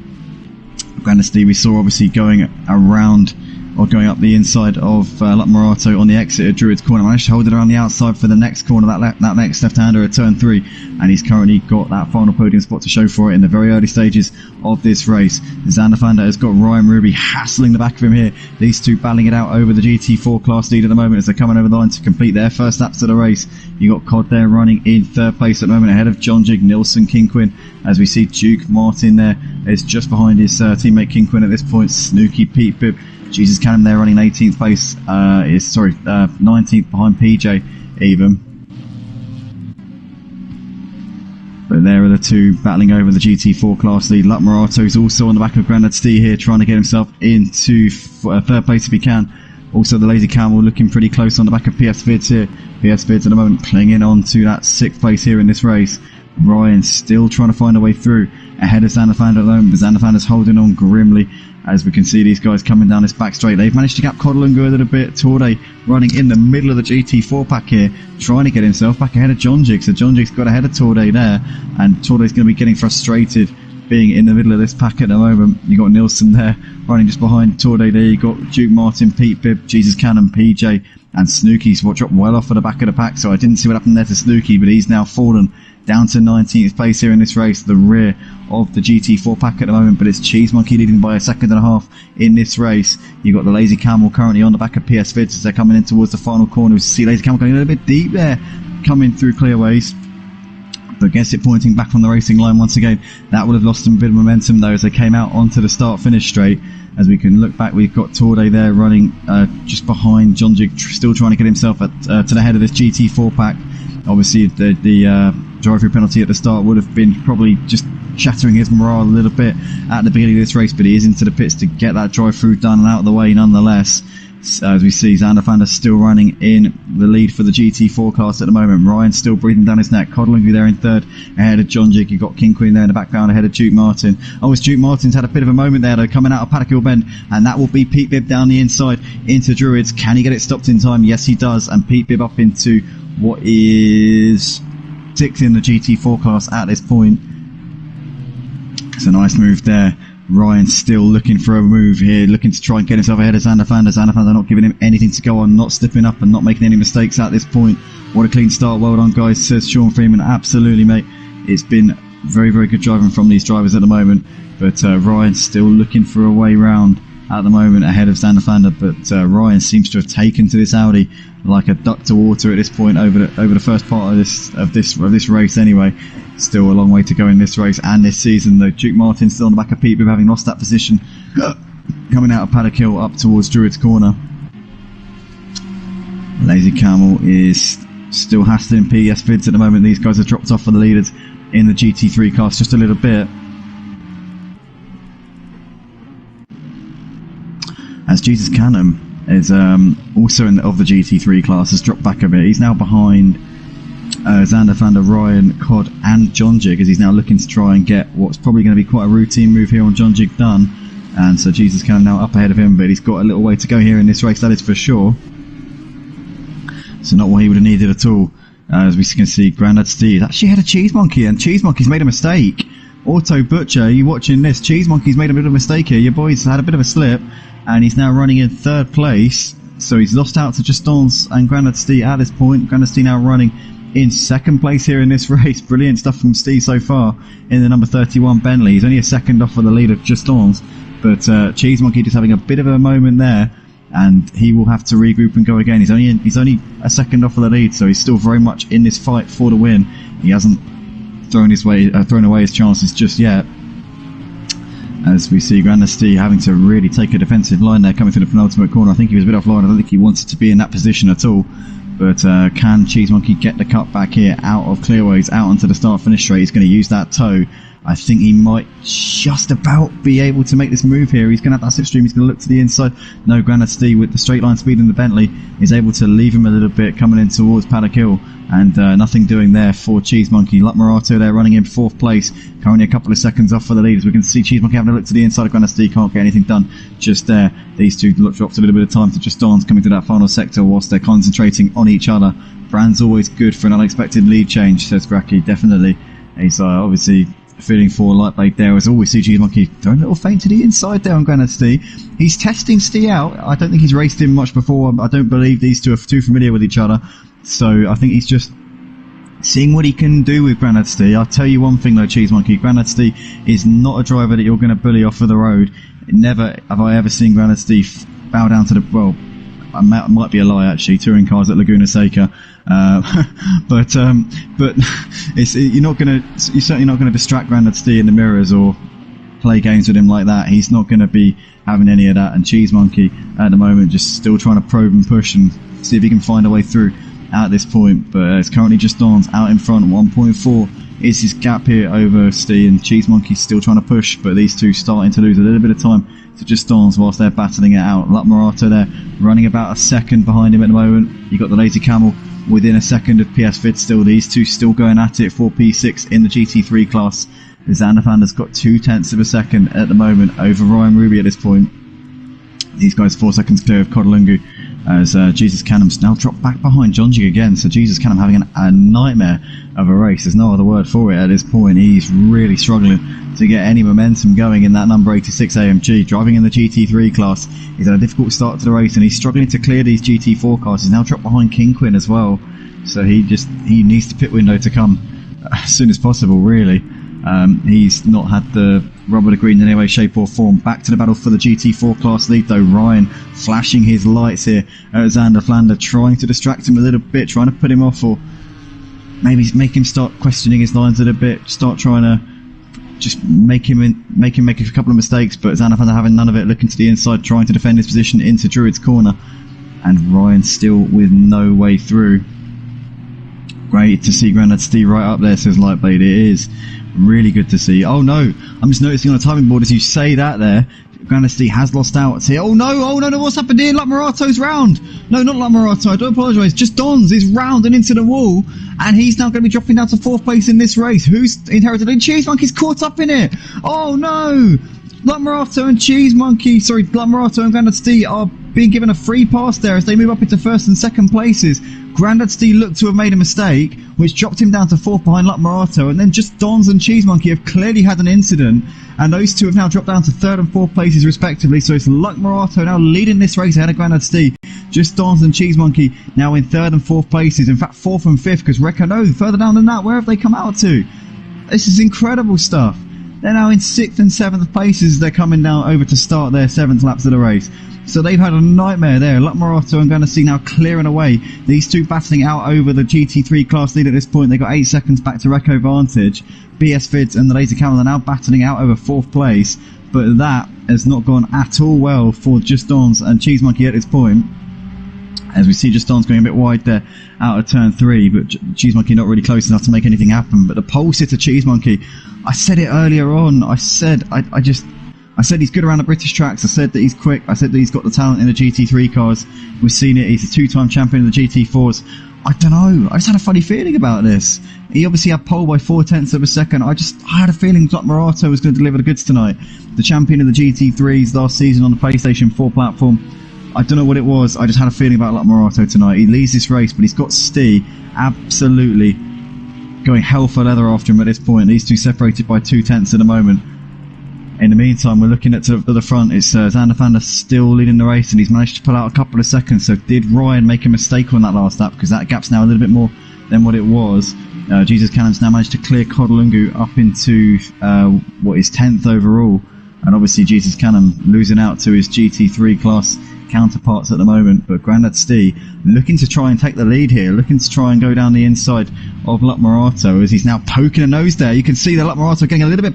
Granite Steve we saw obviously going around, or going up the inside of Luck Morato on the exit of Druid's Corner. Managed to hold it around the outside for the next corner, that next left-hander at turn 3, and he's currently got that final podium spot to show for it in the very early stages of this race. Xander Fander has got Ryan Ruby hassling the back of him here. These two battling it out over the GT4 class lead at the moment as they're coming over the line to complete their first laps of the race. You got Cod there running in 3rd place at the moment, ahead of John Jig, Nilsson, Kingquin, as we see Duke Martin there is just behind his teammate Kingquin at this point. Snooky, Pete Bib, Jesus Cannon there running 18th place, 19th behind PJ even. But there are the two battling over the GT4 class lead. Luck Morato's also on the back of Granite Stee here, trying to get himself into 3rd place if he can. Also the Lazy Camel looking pretty close on the back of PS Vids here. PS Vids at the moment clinging on to that 6th place here in this race. Ryan still trying to find a way through ahead of Xander Fander at the moment, but Xander Fander's holding on grimly as we can see these guys coming down this back straight. They've managed to gap Kodlungu a little bit. Torde running in the middle of the GT4 pack here, trying to get himself back ahead of John Jig. So John Jig's got ahead of Torde there, and Torde's going to be getting frustrated being in the middle of this pack at the moment. You got Nilsson there running just behind Torde there. You got Duke Martin, Pete Bibb, Jesus Cannon, PJ, and Snooky's dropped well off of the back of the pack. So I didn't see what happened there to Snooky, but he's now fallen down to 19th place here in this race, the rear of the GT4 pack at the moment, but it's Cheese Monkey leading by a second and a half in this race. You've got the Lazy Camel currently on the back of PS Vids as they're coming in towards the final corner. We see Lazy Camel going a little bit deep there, coming through clearways, but gets it pointing back on the racing line once again. That would have lost them a bit of momentum though as they came out onto the start-finish straight. As we can look back, we've got Torde there running just behind John Jig, still trying to get himself to the head of this GT4 pack. Obviously the drive-through penalty at the start would have been probably just shattering his morale a little bit at the beginning of this race, but he is into the pits to get that drive-through done and out of the way nonetheless. As we see Xander Fander still running in the lead for the GT4 class at the moment. Ryan still breathing down his neck. Kodlungu there in 3rd ahead of John Jig. You've got King Queen there in the background ahead of Duke Martin. Oh, it's Duke Martin's had a bit of a moment there though, coming out of Paddock Hill Bend, and that will be Pete Bibb down the inside into Druids. Can he get it stopped in time? Yes he does, and Pete Bibb up into what is 6th in the GT4 class at this point. It's a nice move there. Ryan still looking for a move here, looking to try and get himself ahead of Xander Fander. Xander Fander not giving him anything to go on, not slipping up and not making any mistakes at this point. What a clean start, well done guys, says Sean Freeman. Absolutely mate, it's been very, very good driving from these drivers at the moment, but Ryan still looking for a way round at the moment ahead of Xander Fander, but Ryan seems to have taken to this Audi like a duck to water at this point over the first part of this race anyway. Still a long way to go in this race and this season though. Duke Martin still on the back of Pete Bibb, having lost that position coming out of Paddock Hill up towards Druids Corner. Lazy Camel is still hassling PS Vids at the moment. These guys have dropped off for the leaders in the GT3 class just a little bit. As Jesus Canham is also of the GT3 class, has dropped back a bit. He's now behind Xander van der Ryan, Cod and John Jig, as he's now looking to try and get what's probably going to be quite a routine move here on John Jig done. And so Jesus Canham now up ahead of him, but he's got a little way to go here in this race, that is for sure. So not what he would have needed at all. As we can see, Grandad Steve actually had a Cheese Monkey, and Cheese Monkey's made a mistake. Auto Butcher, you watching this? Cheese Monkey's made a bit of a mistake here. Your boy's had a bit of a slip, and he's now running in 3rd place. So he's lost out to Justons and Grandad Steve at this point. Grandad Steve now running in 2nd place here in this race. Brilliant stuff from Steve so far in the number 31 Bentley. He's only a second off of the lead of Justons, but Cheese Monkey just having a bit of a moment there, and he will have to regroup and go again. He's only a second off of the lead, so he's still very much in this fight for the win. He hasn't thrown away his chances just yet. As we see Grandad Steve having to really take a defensive line there, coming through the penultimate corner. I think he was a bit offline. I don't think he wanted to be in that position at all. But can Cheese Monkey get the cut back here out of clearways, out onto the start-finish straight? He's going to use that toe. I think he might just about be able to make this move here. He's going to have that slipstream. He's going to look to the inside. No, Grandad Steve with the straight line speed in the Bentley is able to leave him a little bit coming in towards Paddock Hill. And nothing doing there for Cheese Monkey. Luck Morato there running in 4th place. Currently a couple of seconds off for the leaders. We can see Cheese Monkey having a look to the inside of Grandad Steve. Can't get anything done just there. These two dropped a little bit of time to Justons coming to that final sector whilst they're concentrating on each other. Brand's always good for an unexpected lead change, says Gracky. Definitely. He's obviously feeling for Lightblade there. As always, see Cheese Monkey throwing a little feint to the inside there on Grandad Steve. He's testing Steve out. I don't think he's raced him much before. I don't believe these two are too familiar with each other. So I think he's just seeing what he can do with Grandad Steve. I'll tell you one thing though, Cheese Monkey. Grandad Steve is not a driver that you're going to bully off of the road. Never have I ever seen Grandad Steve bow down to the... Well, it might be a lie actually, touring cars at Laguna Seca. But you're certainly not going to distract Grandad Steve in the mirrors or play games with him like that. He's not going to be having any of that. And Cheese Monkey at the moment just still trying to probe and push and see if he can find a way through at this point. But it's currently Justons out in front. 1.4 is his gap here over Steve, and Cheese Monkey still trying to push, but these two starting to lose a little bit of time to Justons whilst they're battling it out. Luck Morato there running about a second behind him at the moment. You got the Lazy Camel within a second of PS Fit still. These two still going at it for P6 in the GT3 class. Xander Vander's got 0.2 of a second at the moment over Ryan Ruby at this point. These guys 4 seconds clear of Kodalungu as Jesus Canham's now dropped back behind John Jig again. So Jesus Canham having a nightmare of a race. There's no other word for it at this point. He's really struggling to get any momentum going in that number 86 AMG. Driving in the GT3 class, he's had a difficult start to the race and he's struggling to clear these GT4 cars. He's now dropped behind King Quinn as well. So he needs the pit window to come as soon as possible, really. He's not had the rub of the green in any way, shape or form. Back to the battle for the GT4 class lead though. Ryan flashing his lights here at Xander Flander, trying to distract him a little bit, trying to put him off, or maybe make him start questioning his lines a little bit, start trying to just make him make a couple of mistakes. But Xander Flander having none of it, looking to the inside, trying to defend his position into Druid's corner, and Ryan still with no way through. Great to see Grandad Steve right up there, says Lightblade. It is really good to see. Oh no, I'm just noticing on the timing board as you say that there, Grandad Steve has lost out here. Oh no, what's happened here? Luck Morato's round. No, not Luck Morato, I do apologise. Just Dons is round and into the wall, and he's now going to be dropping down to 4th place in this race. Who's inherited it? Cheese Monkey's caught up in it. Oh no, Luck Morato and Luck Morato and Grandad Steve are being given a free pass there as they move up into 1st and 2nd places. Grandad Steve looked to have made a mistake, which dropped him down to 4th behind Luck Morato, and then just Dons and Cheese Monkey have clearly had an incident, and those two have now dropped down to 3rd and 4th places respectively. So it's Luck Morato now leading this race ahead of Grandad Steve. Just Dons and Cheese Monkey now in 3rd and 4th places. In fact, 4th and 5th, because Recano further down than that. Where have they come out to? This is incredible stuff. They're now in 6th and 7th places. They're coming down over to start their 7th laps of the race. So they've had a nightmare there. Luck Morato and Grandad Steve now clearing away. These two battling out over the GT3 class lead at this point. They've got 8 seconds back to Recco Vantage. BS Vids and the Laser Camel are now battling out over 4th place. But that has not gone at all well for Just Dons and Cheese Monkey at this point. As we see, Justan's going a bit wide there out of turn 3, but Cheese Monkey not really close enough to make anything happen. But the pole sitter Cheese Monkey, I said it earlier on. I said he's good around the British tracks. I said that he's quick. I said that he's got the talent in the GT3 cars. We've seen it. He's a 2-time champion of the GT4s. I don't know. I just had a funny feeling about this. He obviously had pole by 0.4 of a second. I had a feeling Dr. Morato was going to deliver the goods tonight. The champion of the GT3s last season on the PlayStation 4 platform. I don't know what it was. I just had a feeling about Dr. Morato tonight. He leads this race, but he's got Stee absolutely going hell for leather after him at this point. These two separated by 0.2 at the moment. In the meantime, we're looking at to the front. It's Xander Vander still leading the race, and he's managed to pull out a couple of seconds. So did Ryan make a mistake on that last lap? Because that gap's now a little bit more than what it was. Jesus Cannon's now managed to clear Kodalungu up into what is 10th overall. And obviously Jesus Cannon losing out to his GT3 class counterparts at the moment. But Grandad Stee looking to try and take the lead here, looking to try and go down the inside of Luck Morato as he's now poking a nose there. You can see that Luck Morato getting a little bit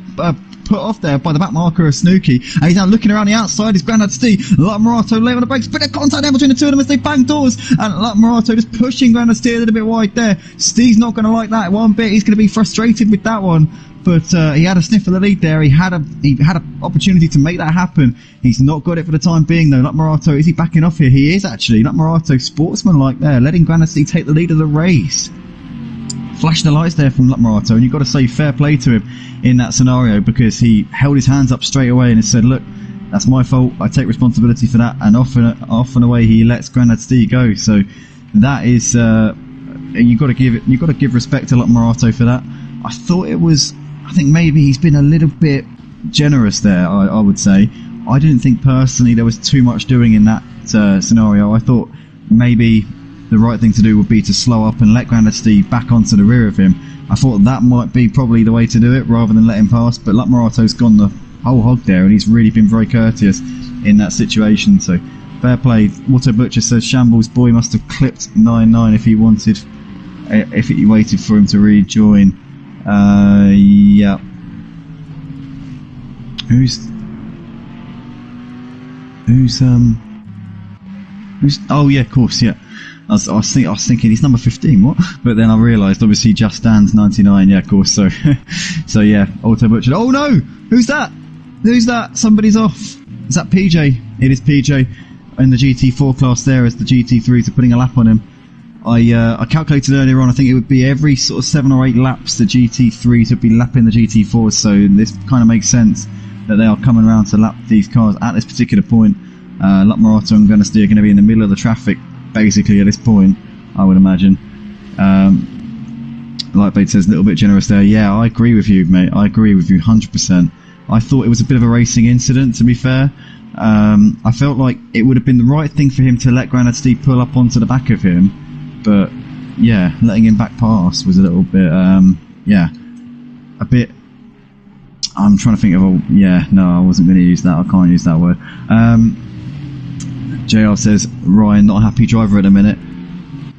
put off there by the back marker of Snooky, and he's now looking around the outside. His Grandad Stee, Luck Morato late on the brakes, bit of contact there between the two of them as they bang doors, and Luck Morato just pushing Grandad Stee a little bit wide there. Stee's not going to like that one bit. He's going to be frustrated with that one. But he had a sniff of the lead there. He had an opportunity to make that happen. He's not got it for the time being, though. Luck Morato, is he backing off here? He is, actually. Luck Morato, sportsman-like there, letting Grandad Stee take the lead of the race. Flashing the lights there from Luck Morato, and you've got to say fair play to him in that scenario, because he held his hands up straight away and said, look, that's my fault. I take responsibility for that. And off and away he lets Grandad Stee go. So that is, you've got to give respect to Luck Morato for that. I think maybe he's been a little bit generous there, I would say. I didn't think personally there was too much doing in that scenario. I thought maybe the right thing to do would be to slow up and let Grandad Stee back onto the rear of him. I thought that might be probably the way to do it rather than let him pass, but Luck Morato's gone the whole hog there and he's really been very courteous in that situation, so fair play. Auto Butcher says Shambles boy must have clipped 9-9 if he waited for him to rejoin. Yeah. Who's oh yeah, of course, yeah. I was thinking he's number 15, what? But then I realised obviously Just Stands 99, yeah, of course. So so yeah, Auto Butcher. Oh no, who's that? Who's that? Somebody's off. Is that PJ? It is PJ in the GT4 class there as the GT3s are putting a lap on him. I calculated earlier on, I think it would be every sort of 7 or 8 laps the GT3s would be lapping the GT4s, so this kind of makes sense that they are coming around to lap these cars at this particular point. Luck Morato and Grandad Stee are going to be in the middle of the traffic basically at this point, I would imagine. Lightblade says a little bit generous there. Yeah, I agree with you, mate. I agree with you 100%. I thought it was a bit of a racing incident, to be fair. I felt like it would have been the right thing for him to let Grandad Stee pull up onto the back of him. But yeah, letting him back pass was a little bit, yeah, a bit. I'm trying to think of yeah, no, I wasn't going to use that. I can't use that word. JR says Ryan not a happy driver at the minute.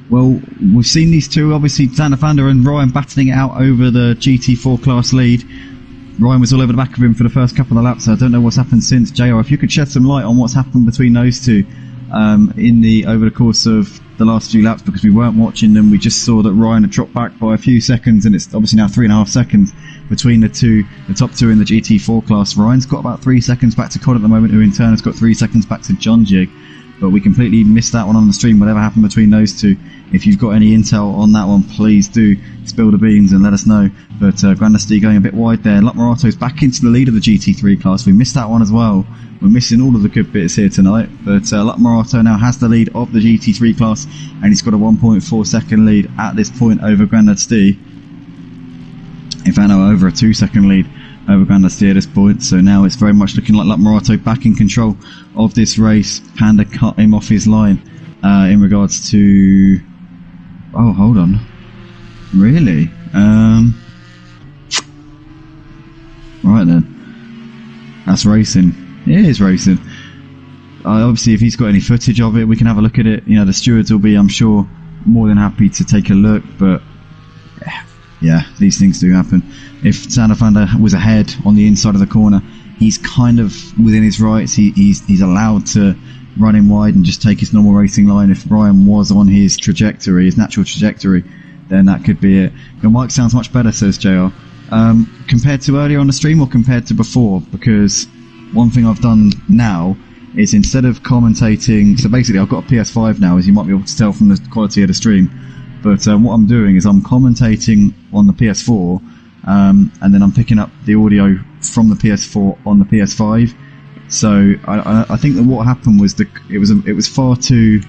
Well, we've seen these two, obviously Xander Vander and Ryan battling it out over the GT4 class lead. Ryan was all over the back of him for the first couple of laps, so I don't know what's happened since. JR, if you could shed some light on what's happened between those two over the course of the last few laps, because we weren't watching them. We just saw that Ryan had dropped back by a few seconds, and it's obviously now 3.5 seconds between the top two in the GT4 class. Ryan's got about 3 seconds back to Cod at the moment, who in turn has got 3 seconds back to John Jig. But we completely missed that one on the stream, whatever happened between those two. If you've got any intel on that one, please do spill the beans and let us know. But Grandad Stee going a bit wide there. Luck Morato's back into the lead of the GT3 class. We missed that one as well. We're missing all of the good bits here tonight. But Luck Morato now has the lead of the GT3 class, and he's got a 1.4 second lead at this point over Grandad Stee. In fact, no, over a 2 second lead over Grandad Stee at this point. So now it's very much looking like Luck Morato back in control of this race. Panda cut him off his line in regards to... Oh, hold on. Really? Right then. That's racing. It is racing. Obviously, if he's got any footage of it, we can have a look at it. You know, the stewards will be, I'm sure, more than happy to take a look. But yeah, these things do happen. If Xander Vander was ahead on the inside of the corner, he's kind of within his rights. He's allowed to run in wide and just take his normal racing line. If Ryan was on his trajectory, his natural trajectory, then that could be it. Your mic sounds much better, says JR. Compared to earlier on the stream or compared to before? Because one thing I've done now is, instead of commentating, so basically I've got a PS5 now, as you might be able to tell from the quality of the stream, but what I'm doing is I'm commentating on the PS4, and then I'm picking up the audio from the PS4 on the PS5. So I think that what happened was it was far too.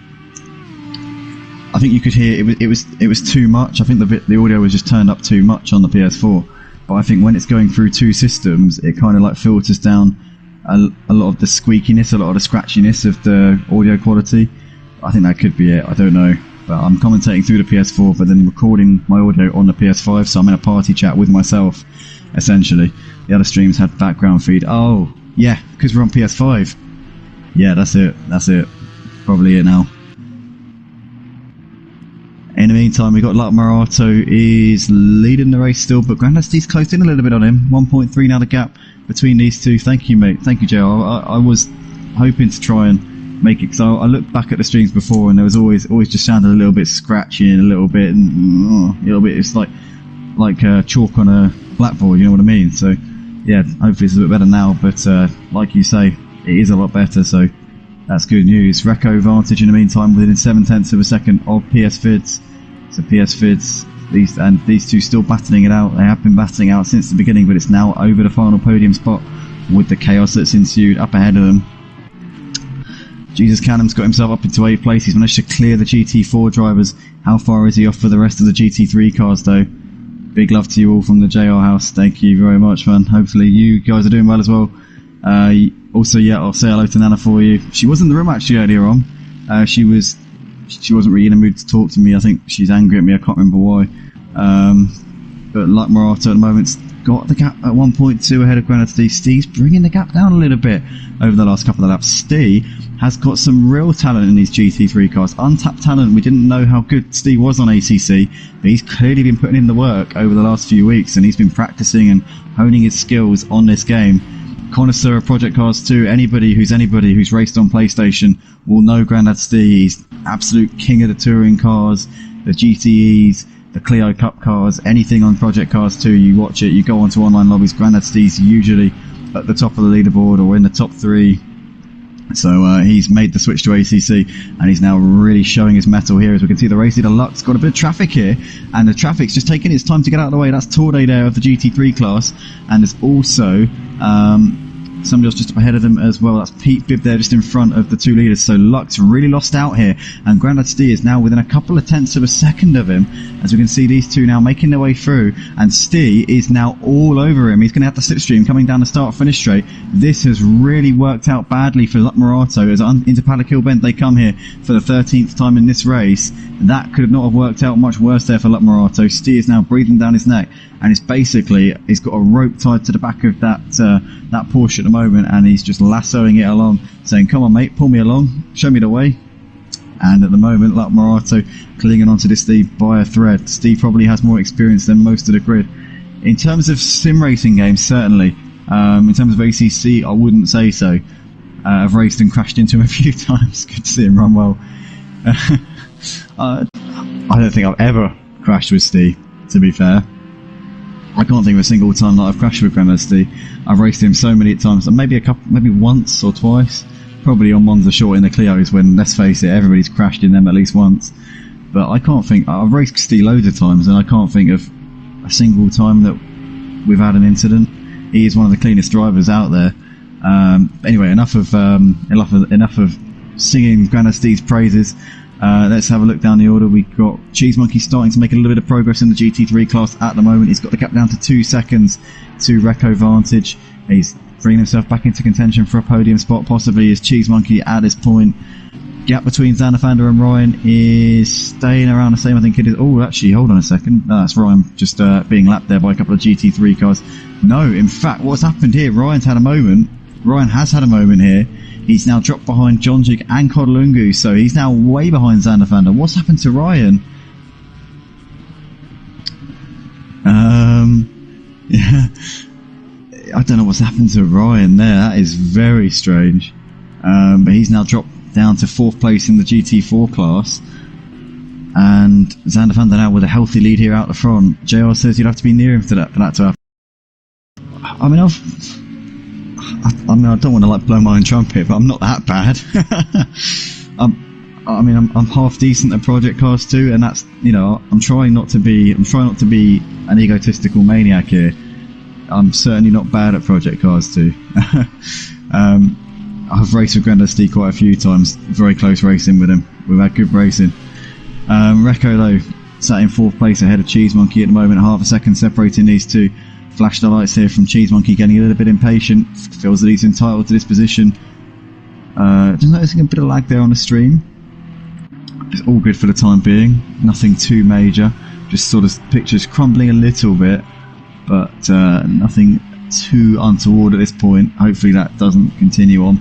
I think you could hear it was too much. I think the audio was just turned up too much on the PS4. But I think when it's going through two systems, it kind of like filters down a lot of the squeakiness, a lot of the scratchiness of the audio quality. I think that could be it. I don't know. But I'm commentating through the PS4, but then recording my audio on the PS5, so I'm in a party chat with myself, essentially. The other streams had background feed. Oh, yeah, because we're on PS5. Yeah, that's it. That's it. Probably it now. In the meantime, we got Luck Marato is leading the race still, but Grandad Steve's closed in a little bit on him. 1.3 now the gap between these two. Thank you, mate. Thank you, JR. I was hoping to try and make it, because I looked back at the streams before and there was always just sounded a little bit scratchy and a little bit, it's like chalk on a blackboard, you know what I mean? So yeah, hopefully it's a bit better now, but like you say, it is a lot better, so that's good news. Reco Vantage in the meantime within 0.7 of a second of PS Fids. So PS Fids, these two still battling it out. They have been battling out since the beginning, but it's now over the final podium spot with the chaos that's ensued up ahead of them. Jesus Cannon's got himself up into 8th place. He's managed to clear the GT4 drivers. How far is he off for the rest of the GT3 cars though? Big love to you all from the JR house. Thank you very much, man. Hopefully you guys are doing well as well. Also, yeah, I'll say hello to Nana for you. She was in the room actually earlier on. She wasn't really in a mood to talk to me. I think she's angry at me. I can't remember why. But Luck Marato at the moment's got the gap at 1.2 ahead of Grandad Steve. Steve's bringing the gap down a little bit over the last couple of laps. Steve has got some real talent in these GT3 cars. Untapped talent. We didn't know how good Steve was on ACC, but he's clearly been putting in the work over the last few weeks, and he's been practicing and honing his skills on this game. Connoisseur of Project Cars 2, anybody who's raced on PlayStation will know Grandad Steve. He's absolute king of the touring cars, the GTEs, the Clio Cup cars, anything on Project Cars 2, you watch it, you go onto online lobbies, Grandad Steve's usually at the top of the leaderboard or in the top 3. So he's made the switch to ACC, and he's now really showing his mettle here. As we can see, the race leader Luck's got a bit of traffic here, and the traffic's just taking its time to get out of the way. That's Torde there of the GT3 class, and there's also somebody else just up ahead of them as well. That's Pete Bibb there just in front of the two leaders. So Luck's really lost out here, and Grandad Steve is now within a couple of tenths of a second of him. As we can see, these two now making their way through, and Steve is now all over him. He's going to have the slipstream coming down the start-finish straight. This has really worked out badly for Luck Marato, as into Paddock Hill Bend they come here for the 13th time in this race. That could not have worked out much worse there for Luck Marato. Steve is now breathing down his neck, and it's basically, he's got a rope tied to the back of that Porsche at the moment, and he's just lassoing it along, saying, come on mate, pull me along, show me the way. And at the moment, Luck Marato clinging onto this Steve by a thread. Steve probably has more experience than most of the grid. In terms of sim racing games, certainly. In terms of ACC, I wouldn't say so. I've raced and crashed into him a few times. Good to see him run well. I don't think I've ever crashed with Steve, to be fair. I can't think of a single time that I've crashed with Grandad Steve. I've raced him so many times, maybe once or twice. Probably on Monza Short in the Clios, when, let's face it, everybody's crashed in them at least once. But I can't think, I've raced Steve loads of times, and I can't think of a single time that we've had an incident. He is one of the cleanest drivers out there. Anyway, enough of singing Grandad Steve's praises. Let's have a look down the order. We've got Cheese Monkey starting to make a little bit of progress in the GT3 class at the moment. He's got the gap down to 2 seconds to Reco Vantage. He's bringing himself back into contention for a podium spot, possibly as Cheese Monkey at this point. Gap between Xanafander and Ryan is staying around the same, I think it is. Oh, actually, hold on a second. No, that's Ryan just being lapped there by a couple of GT3 cars. No, in fact, what's happened here, Ryan has had a moment here. He's now dropped behind John Jig and Kodalungu, so he's now way behind Xanafander. What's happened to Ryan? Yeah, I don't know what's happened to Ryan there. That is very strange. But he's now dropped down to 4th place in the Gt4 class. And Xander van der Nauw with a healthy lead here out the front. JR says you'd have to be near him for that to happen. I mean, I don't want to like blow my own trumpet, but I'm not that bad. I'm half decent at Project Cars 2, and that's, you know, I'm trying not to be an egotistical maniac here. I'm certainly not bad at Project Cars 2. I've raced with Grandad quite a few times, very close racing with him. We've had good racing. Recco though sat in 4th place ahead of Cheese Monkey at the moment, half a second separating these two. Flash the lights here from Cheese Monkey, getting a little bit impatient, feels that he's entitled to this position. Just noticing a bit of lag there on the stream. It's all good for the time being, nothing too major, just sort of pictures crumbling a little bit, but nothing too untoward at this point. Hopefully that doesn't continue on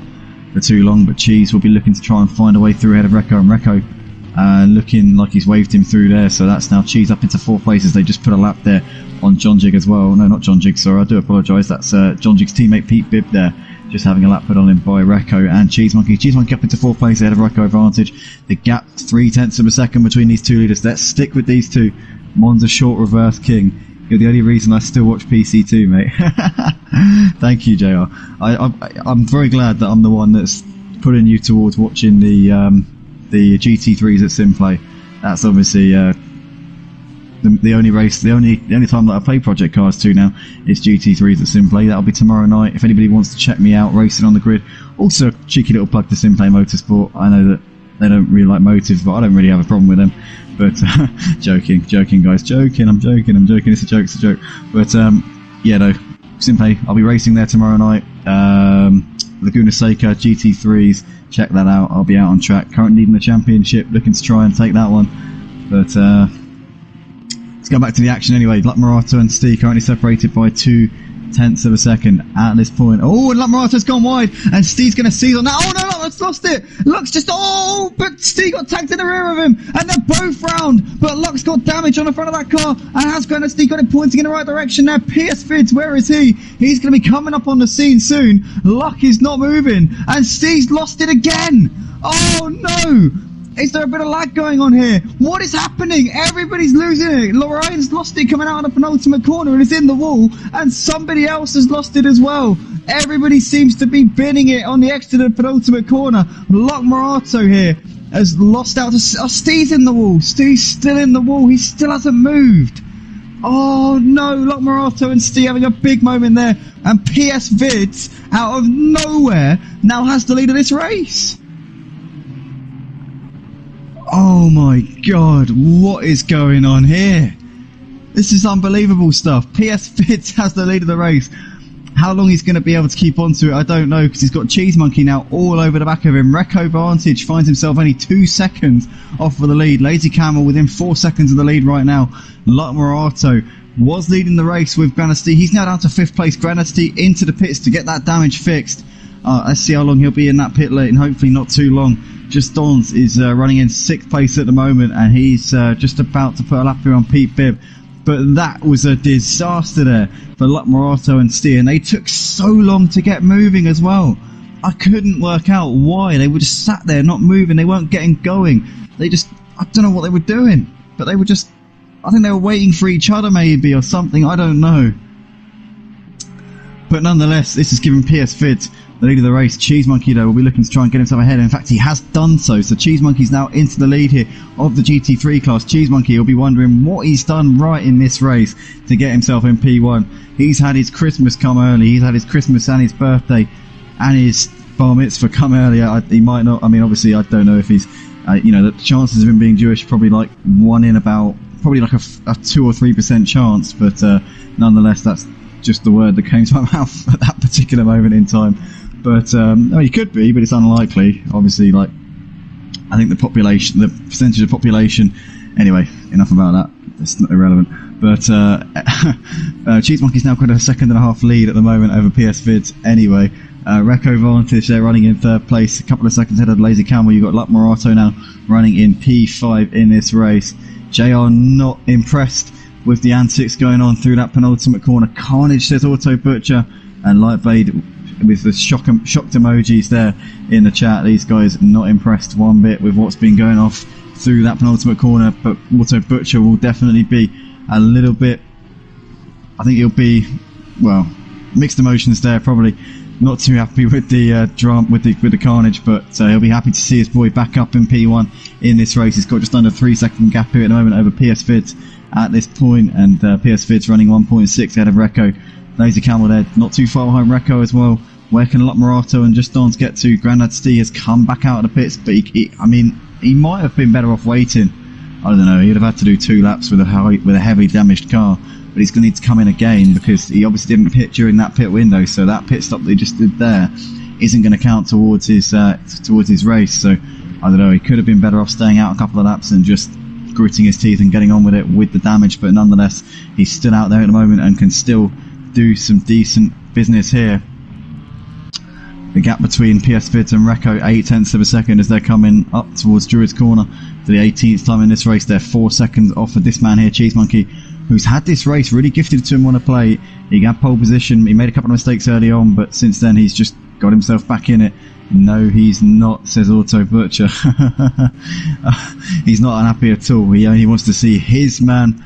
for too long, but Cheese will be looking to try and find a way through ahead of Recco, and Recco looking like he's waved him through there, so that's now Cheese up into 4th place as they just put a lap there on John Jig as well. No, not John Jig, sorry, I do apologise. That's John Jig's teammate Pete Bibb there, just having a lap put on him by Recco and Cheese Monkey. Cheese Monkey up into 4th place ahead of Recco Advantage. The gap 0.3 of a second between these two leaders. Let's stick with these two. Monza short reverse king. You're the only reason I still watch PC2, mate. Thank you, JR. I'm very glad that I'm the one that's putting you towards watching the GT3s at Simplay. That's obviously the only race, the only time that I play Project Cars 2 now is GT3s at Simplay. That'll be tomorrow night. If anybody wants to check me out racing on the grid, also a cheeky little plug to Simplay Motorsport. I know that they don't really like motives, but I don't really have a problem with them. But joking guys, joking. I'm joking. It's a joke. But yeah, no, Simplay. I'll be racing there tomorrow night. Laguna Seca GT3s. Check that out. I'll be out on track. Currently leading the championship, looking to try and take that one. But let's go back to the action anyway. Luck Morato and Steve currently separated by 0.2 of a second at this point. Oh, and Luck Morato's gone wide, and Steve's going to seize on that. Oh no, Luck's lost it. Luck's just, but Steve got tagged in the rear of him, and they're both round. But Luck's got damage on the front of that car, and has got Steve got it pointing in the right direction now. PS Vids, where is he? He's going to be coming up on the scene soon. Luck is not moving, and Steve's lost it again. Oh no! Is there a bit of lag going on here? What is happening? Everybody's losing it. Lorraine's lost it coming out of the penultimate corner and it's in the wall, and somebody else has lost it as well. Everybody seems to be binning it on the exit of the penultimate corner. Luck Morato here has lost out to... Oh, Steve's in the wall. Steve's still in the wall. He still hasn't moved. Oh no, Luck Morato and Steve having a big moment there. And PS Vids, out of nowhere, now has the lead of this race. Oh my god, what is going on here? This is unbelievable stuff. PS Vids has the lead of the race. How long he's going to be able to keep on to it, I don't know, because he's got Cheese Monkey now all over the back of him. Recco Vantage finds himself only 2 seconds off for the lead. Lazy Camel within 4 seconds of the lead right now. Luck Morato was leading the race with Granasty. He's now down to 5th place. Granasty into the pits to get that damage fixed. Let's see how long he'll be in that pit lane. Hopefully not too long. Just Dons is running in 6th place at the moment, and he's just about to put a lap here on Pete Bibb. But that was a disaster there for Luck Morato and Steer, and they took so long to get moving as well. I couldn't work out why. They were just sat there not moving. They weren't getting going. They just, I don't know what they were doing, but they were just, I think they were waiting for each other maybe or something. I don't know. But nonetheless, this has given PS Vids the lead of the race. Cheese Monkey though will be looking to try and get himself ahead. In fact, he has done so. So Cheese Monkey's now into the lead here of the GT3 class. Cheese Monkey will be wondering what he's done right in this race to get himself in P1. He's had his Christmas come early. He's had his Christmas and his birthday and his bar mitzvah come earlier. He might not. I mean, obviously, I don't know if he's. You know, the chances of him being Jewish probably like one in about probably like a 2 or 3% chance. But nonetheless, that's just the word that came to my mouth at that particular moment in time. But no, he could be, but it's unlikely. Obviously, like I think the population, the percentage of population. Anyway, enough about that. It's not irrelevant. But Cheese Monkey's now got a 2.5 lead at the moment over PS Vids. Anyway, Recco Vantage they're running in 3rd place, a couple of seconds ahead of Lazy Camel. You've got Luck Morato now running in P5 in this race. JR not impressed with the antics going on through that penultimate corner. Carnage says Auto Butcher, and Lightblade with the shocked emojis there in the chat. These guys not impressed one bit with what's been going off through that penultimate corner, but Auto Butcher will definitely be a little bit, I think he'll be, well, mixed emotions there, probably not too happy with the drama, with the carnage, but he'll be happy to see his boy back up in P1 in this race. He's got just under 3 second gap here at the moment over PS Vids at this point, and PS Vids running 1.6 ahead of Recco. Lazy Camel there, not too far behind Recco as well. Where can Morato and Just Dance get to? Grandad Steve has come back out of the pits, but I mean, he might have been better off waiting. I don't know, he'd have had to do 2 laps with a heavily damaged car, but he's going to need to come in again because he obviously didn't pit during that pit window, so that pit stop that he just did there isn't going to count towards his race. So I don't know, he could have been better off staying out a couple of laps and just gritting his teeth and getting on with it with the damage, but nonetheless he's still out there at the moment and can still do some decent business here. The gap between PS Vids and Recco, 0.8 of a second as they're coming up towards Druid's Corner for the 18th time in this race. They're 4 seconds off of this man here, Cheese Monkey, who's had this race really gifted to him on a plate. He got pole position, he made a couple of mistakes early on, but since then he's just got himself back in it. No, he's not, says Auto Butcher. He's not unhappy at all. He only wants to see his man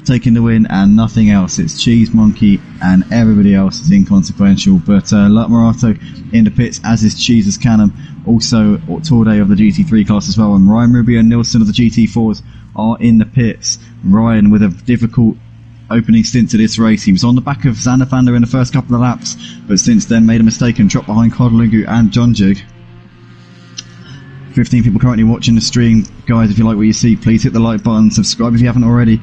taking the win and nothing else. It's Cheese Monkey and everybody else is inconsequential. But Morato in the pits, as is Cheese's Cannon, also Torde of the GT3 class as well, and Ryan Rubio and Nilsson of the GT4s are in the pits. Ryan with a difficult opening stint to this race. He was on the back of Xanafander in the first couple of laps, but since then made a mistake and dropped behind Kodalungu and Jonjig. 15 people currently watching the stream. Guys, if you like what you see, please hit the like button, subscribe if you haven't already.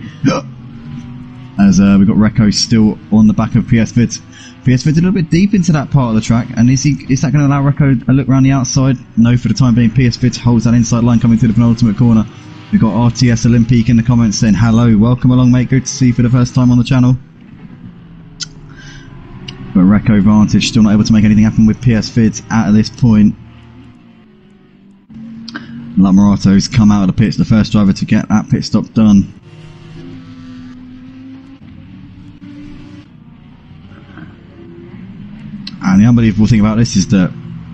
As we've got Recco still on the back of PS Vids. PS Vids a little bit deep into that part of the track, and is that going to allow Recco a look around the outside? No, for the time being. PS Vids holds that inside line coming through the penultimate corner. We've got RTS Olympique in the comments saying hello, welcome along mate, good to see you for the first time on the channel. But Recco Vantage still not able to make anything happen with PS Vids at this point. Morato's come out of the pits, the first driver to get that pit stop done. And the unbelievable thing about this is that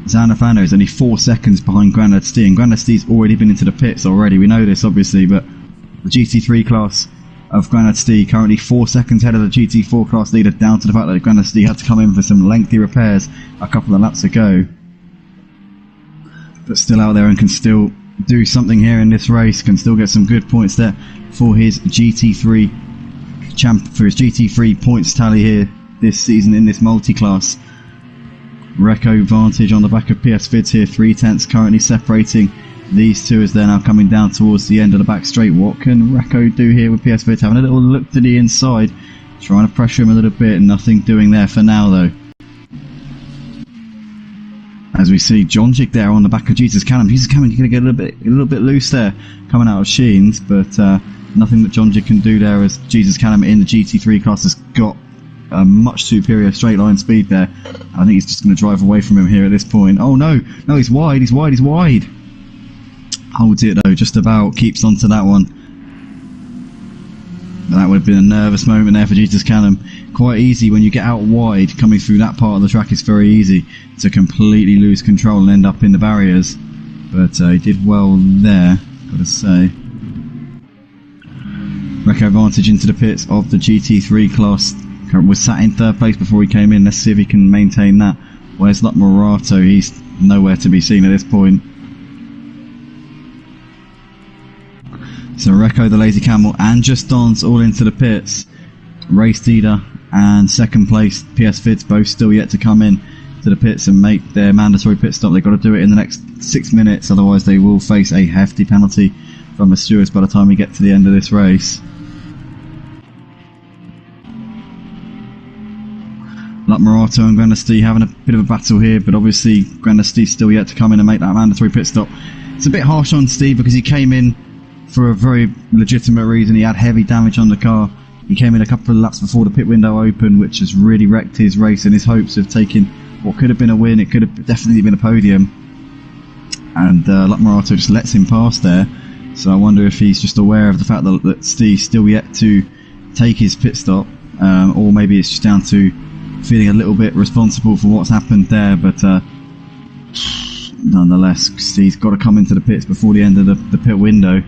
Xanafander is only 4 seconds behind Grandad Steve, and Grandad Steve's already been into the pits already. We know this obviously, but the GT3 class of Grandad Steve currently 4 seconds ahead of the GT4 class leader, down to the fact that Grandad Steve had to come in for some lengthy repairs a couple of laps ago. But still out there and can still do something here in this race, can still get some good points there for his GT3 points tally here this season in this multi-class. Recco Vantage on the back of PS Vids here, 3/10 currently separating these two as they're now coming down towards the end of the back straight. What can Recco do here with PS Vids? Having a little look to the inside, trying to pressure him a little bit, nothing doing there for now though. As we see Jonjig there on the back of Jesus Cannon. Jesus Cannon going to get a little bit loose there coming out of Sheens, but nothing that Jonjig can do there, as Jesus Cannon in the GT3 class has got a much superior straight line speed there. I think he's just going to drive away from him here at this point. Oh no, he's wide, he's wide. Holds it though, just about, keeps onto that one. That would have been a nervous moment there for Jesus Cannon. Quite easy when you get out wide, coming through that part of the track, it's very easy to completely lose control and end up in the barriers. But he did well there, gotta say. Recco Vantage into the pits of the GT3 class. Was sat in 3rd place before he came in. Let's see if he can maintain that. Where's Morato? He's nowhere to be seen at this point. So Recco, the Lazy Camel, and Just Dance all into the pits. Race leader and 2nd place PS Vids both still yet to come in to the pits and make their mandatory pit stop. They've got to do it in the next 6 minutes, otherwise they will face a hefty penalty from the stewards by the time we get to the end of this race. Morato and Grandad having a bit of a battle here, but obviously Grandad still yet to come in and make that mandatory pit stop. It's a bit harsh on Steve because he came in for a very legitimate reason. He had heavy damage on the car. He came in a couple of laps before the pit window opened, which has really wrecked his race and his hopes of taking what could have been a win. It could have definitely been a podium, and Morato just lets him pass there. So I wonder if he's just aware of the fact that Steve's still yet to take his pit stop, or maybe it's just down to feeling a little bit responsible for what's happened there, but nonetheless, he's got to come into the pits before the end of the pit window.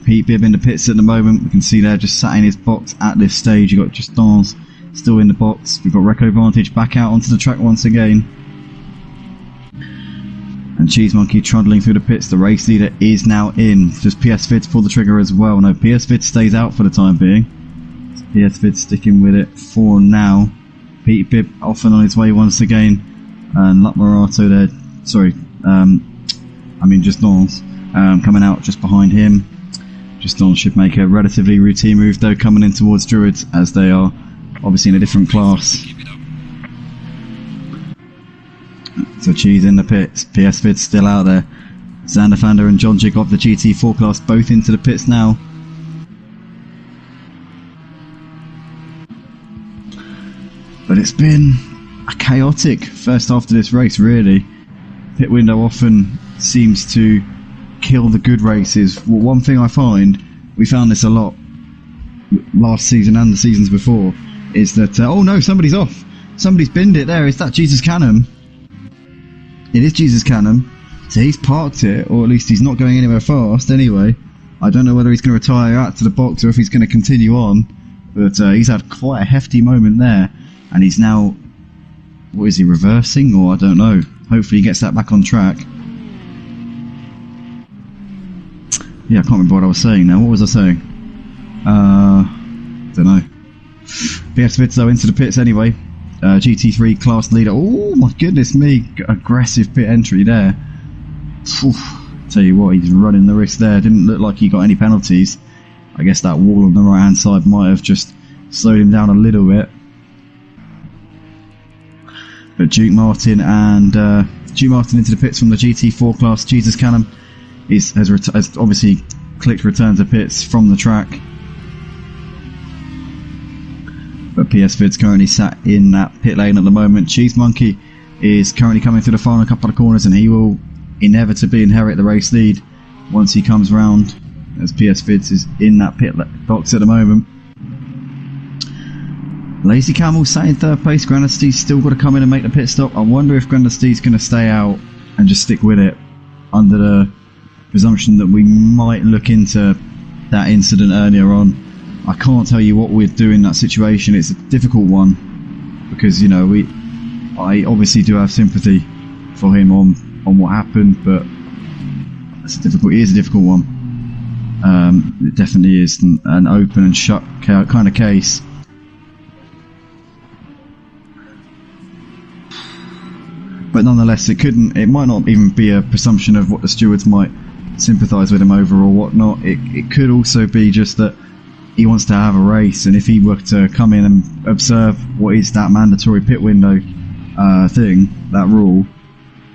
Pete Bibb in the pits at the moment. We can see there just sat in his box at this stage. You've got Justons still in the box. We've got Reco Vantage back out onto the track once again. And Cheese Monkey trundling through the pits. The race leader is now in. Does PS Vids pull the trigger as well? No, PS Vids stays out for the time being. PS Vids sticking with it for now. Pete Bibb off and on his way once again. And Luck Morato there. Sorry, Justons coming out just behind him. Justons should make a relatively routine move though, coming in towards Druids, as they are obviously in a different class. So Cheese in the pits, PS Vids still out there. Xander Fander and John Jig of the Gt4 class both into the pits now. But it's been a chaotic first half to this race, really. Pit window often seems to kill the good races. Well, one thing I find, we found this a lot last season and the seasons before, is that oh no, somebody's off, somebody's binned it there. Is that Jesus Canham? It is Jesus Canham. So he's parked it, or at least he's not going anywhere fast anyway. I don't know whether he's going to retire out to the box or if he's going to continue on, but he's had quite a hefty moment there, and he's now, what is he, reversing, or I don't know. Hopefully he gets that back on track. Yeah, I can't remember what I was saying now. What was I saying? Don't know. PS Vids though into the pits anyway. GT3 class leader. Oh my goodness me, aggressive pit entry there. Oof. Tell you what, he's running the risk there. Didn't look like he got any penalties. I guess that wall on the right hand side might have just slowed him down a little bit. But Duke Martin into the pits from the GT4 class. Jesus Canham has obviously clicked return to pits from the track. But PS Vid's currently sat in that pit lane at the moment. Cheese Monkey is currently coming through the final couple of corners, and he will inevitably inherit the race lead once he comes round, as PS Vids is in that pit box at the moment. Lazy Camel sat in third place. Granastee's still got to come in and make the pit stop. I wonder if Granastee's going to stay out and just stick with it, under the presumption that we might look into that incident earlier on. I can't tell you what we'd do in that situation. It's a difficult one, because, you know, I obviously do have sympathy for him on what happened, but it is a difficult one. It definitely is an open and shut kind of case. But nonetheless, it might not even be a presumption of what the stewards might sympathise with him over or whatnot. It could also be just that he wants to have a race, and if he were to come in and observe what is that mandatory pit window thing, that rule,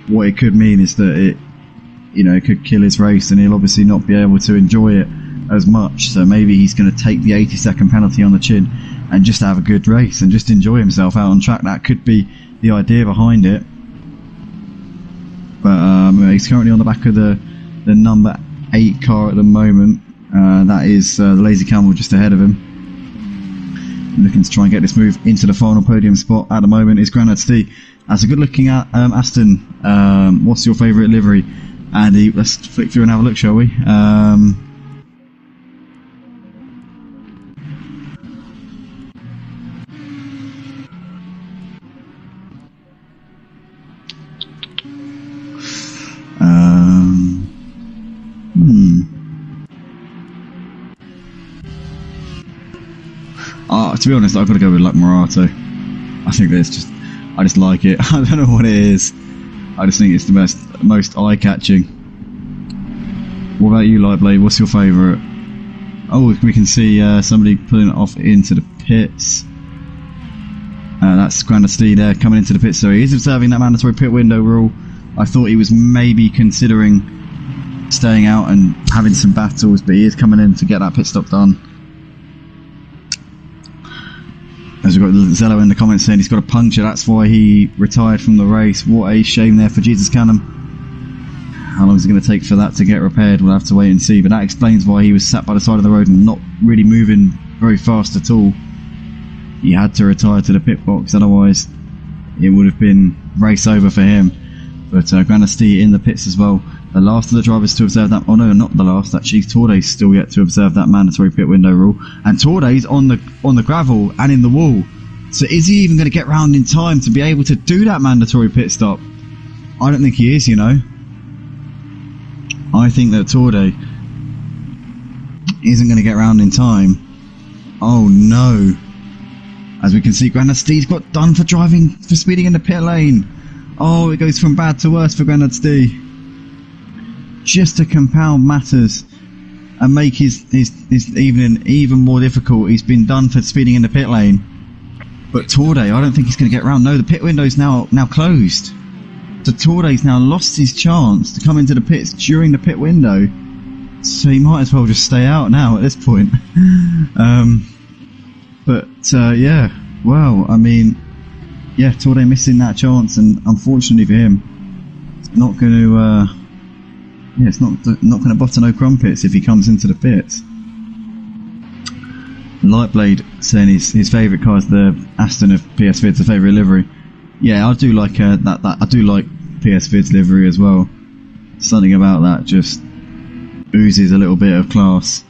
what it could mean is that it could kill his race, and he'll obviously not be able to enjoy it as much. So maybe he's going to take the 80-second penalty on the chin and just have a good race and just enjoy himself out on track. That could be the idea behind it. But he's currently on the back of the number 8 car at the moment. That is the Lazy Camel just ahead of him. Looking to try and get this move into the final podium spot at the moment is Granadstee. That's a good looking at Aston. What's your favourite livery? Andy, let's flick through and have a look, shall we? To be honest, I've got to go with Luck Morato. I think I just like it. I don't know what it is. I just think it's the most eye-catching. What about you, Lightblade? What's your favourite? Oh, we can see somebody pulling it off into the pits. That's Granadstee there coming into the pits. So he is observing that mandatory pit window rule. I thought he was maybe considering staying out and having some battles, but he is coming in to get that pit stop done. As we've got Zello in the comments saying he's got a puncture, that's why he retired from the race. What a shame there for Jesus Canham. How long is it going to take for that to get repaired? We'll have to wait and see, but that explains why he was sat by the side of the road and not really moving very fast at all. he had to retire to the pit box, otherwise it would have been race over for him. But Granasti in the pits as well. The last of the drivers to observe that. Oh no, not the last. Actually, Torday's still yet to observe that mandatory pit window rule. And Torday's on the gravel and in the wall. So is he even going to get round in time to be able to do that mandatory pit stop? I don't think he is, you know. I think that Torday isn't going to get round in time. Oh no. As we can see, Granadi's got done for speeding in the pit lane. Oh, it goes from bad to worse for Granadi. Just to compound matters and make his evening even more difficult, he's been done for speeding in the pit lane. But Torday, I don't think he's going to get round. No, the pit window's now closed. So Torday's now lost his chance to come into the pits during the pit window. So he might as well just stay out now at this point. Yeah, well, I mean, yeah, Torday missing that chance, and unfortunately for him, it's not going to. It's not going to butter no crumpets if he comes into the pits. Lightblade saying his favourite car is the Aston of PS Vid's a favourite livery. Yeah, I do like that. I do like PS Vid's livery as well. Something about that just oozes a little bit of class.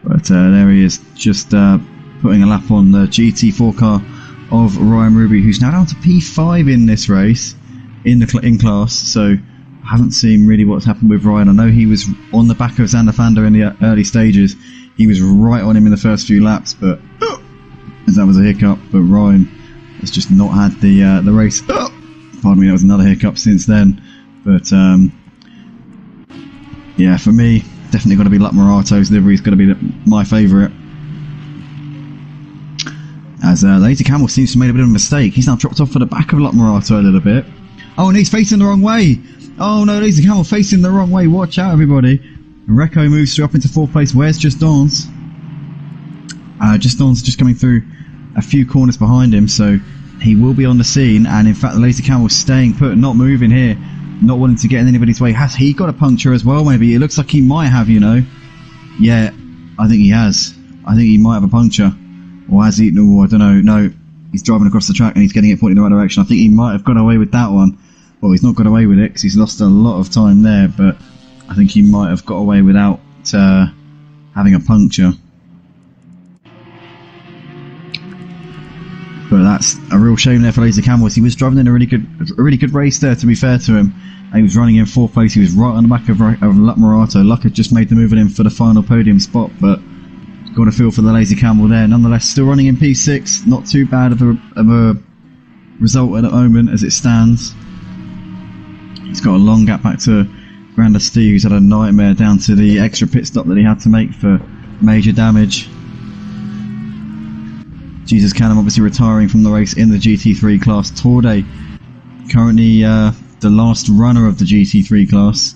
But there he is, just putting a lap on the Gt4 car of Ryan Ruby, who's now down to P5 in this race. In class, so I haven't seen really what's happened with Ryan. I know he was on the back of Xander Fanda in the early stages. He was right on him in the first few laps, but as that was a hiccup. But Ryan has just not had the race. Pardon me, that was another hiccup since then. But yeah, for me, definitely got to be Luck Morato's livery. Is going to be my favourite. As Lazy Camel seems to have made a bit of a mistake. He's now dropped off for the back of Luck Morato a little bit. Oh, and he's facing the wrong way. Oh no, Lazy Camel facing the wrong way. Watch out, everybody. Recco moves through up into 4th place. Where's Just Dance? Just Dance just coming through a few corners behind him, so he will be on the scene. And in fact, the Lazy Camel staying put, not moving here, not wanting to get in anybody's way. Has he got a puncture as well? Maybe it looks like he might have. You know, yeah, I think he has. I think he might have a puncture, or has he? No, I don't know. No, he's driving across the track and he's getting it pointing in the right direction. I think he might have got away with that one. Well, he's not got away with it because he's lost a lot of time there, but I think he might have got away without having a puncture. But that's a real shame there for Lazy Camels. He was driving in a really good race there, to be fair to him. And he was running in 4th place. He was right on the back of Luck Morato. Luck had just made the move on him for the final podium spot, but got a feel for the Lazy Camel there. Nonetheless, still running in P6. Not too bad of a result at the moment as it stands. He's got a long gap back to Grandasti, who's had a nightmare down to the extra pit stop that he had to make for major damage. Jesus Canham obviously retiring from the race in the GT3 class. Torday currently the last runner of the GT3 class.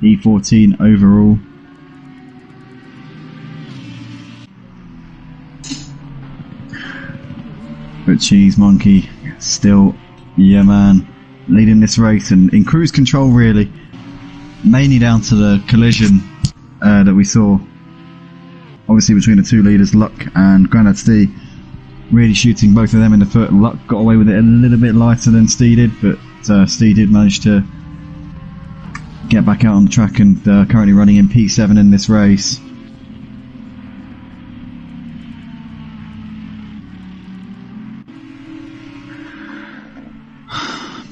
E14 overall. But Cheese Monkey still, yeah man, leading this race and in cruise control really, mainly down to the collision that we saw obviously between the two leaders, Luck and Grandad Stee, really shooting both of them in the foot. Luck got away with it a little bit lighter than Stee did, but Stee did manage to get back out on the track and currently running in P7 in this race.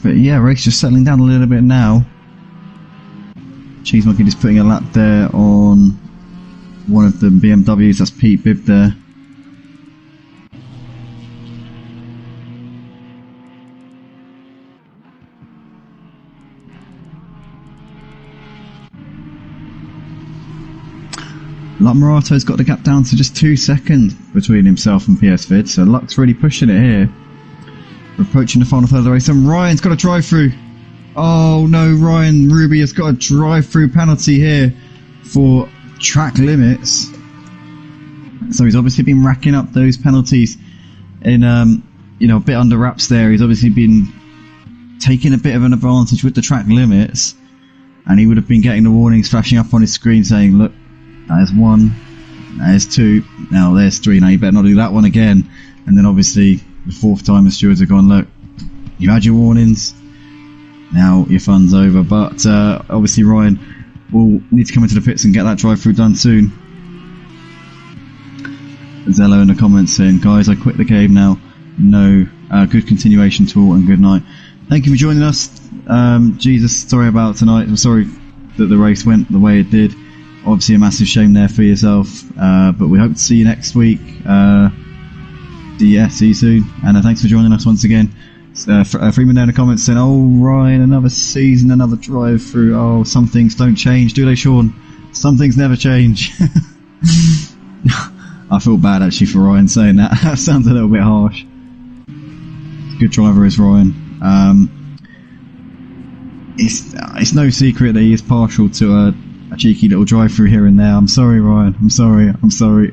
But yeah, race just settling down a little bit now. Cheese Monkey just putting a lap there on one of the BMWs, that's Pete Bibb there. Luck Morato's got the gap down to just 2 seconds between himself and PS Vid, so Luck's really pushing it here. We're approaching the final third of the race, and Ryan's got a drive-through. Oh no, Ryan Ruby has got a drive-through penalty here for track limits. So he's obviously been racking up those penalties in, you know, a bit under wraps there. He's obviously been taking a bit of an advantage with the track limits, and he would have been getting the warnings flashing up on his screen saying, look, that is 1, There's 2. Now there's 3. Now you better not do that one again. And then obviously the 4th time the stewards have gone, look, you've had your warnings. Now your fun's over. But obviously Ryan will need to come into the pits and get that drive-through done soon. Zello in the comments saying, guys, I quit the game now. No, good continuation to all and good night. Thank you for joining us. Jesus, sorry about tonight. I'm sorry that the race went the way it did. Obviously a massive shame there for yourself. But we hope to see you next week. Yeah, see you soon. And thanks for joining us once again. Freeman there in the comments saying, oh Ryan, another season, another drive through. Oh, some things don't change, do they, Sean? Some things never change. I feel bad actually for Ryan saying that. That sounds a little bit harsh. Good driver is Ryan. It's no secret that he is partial to a cheeky little drive through here and there. I'm sorry, Ryan. I'm sorry.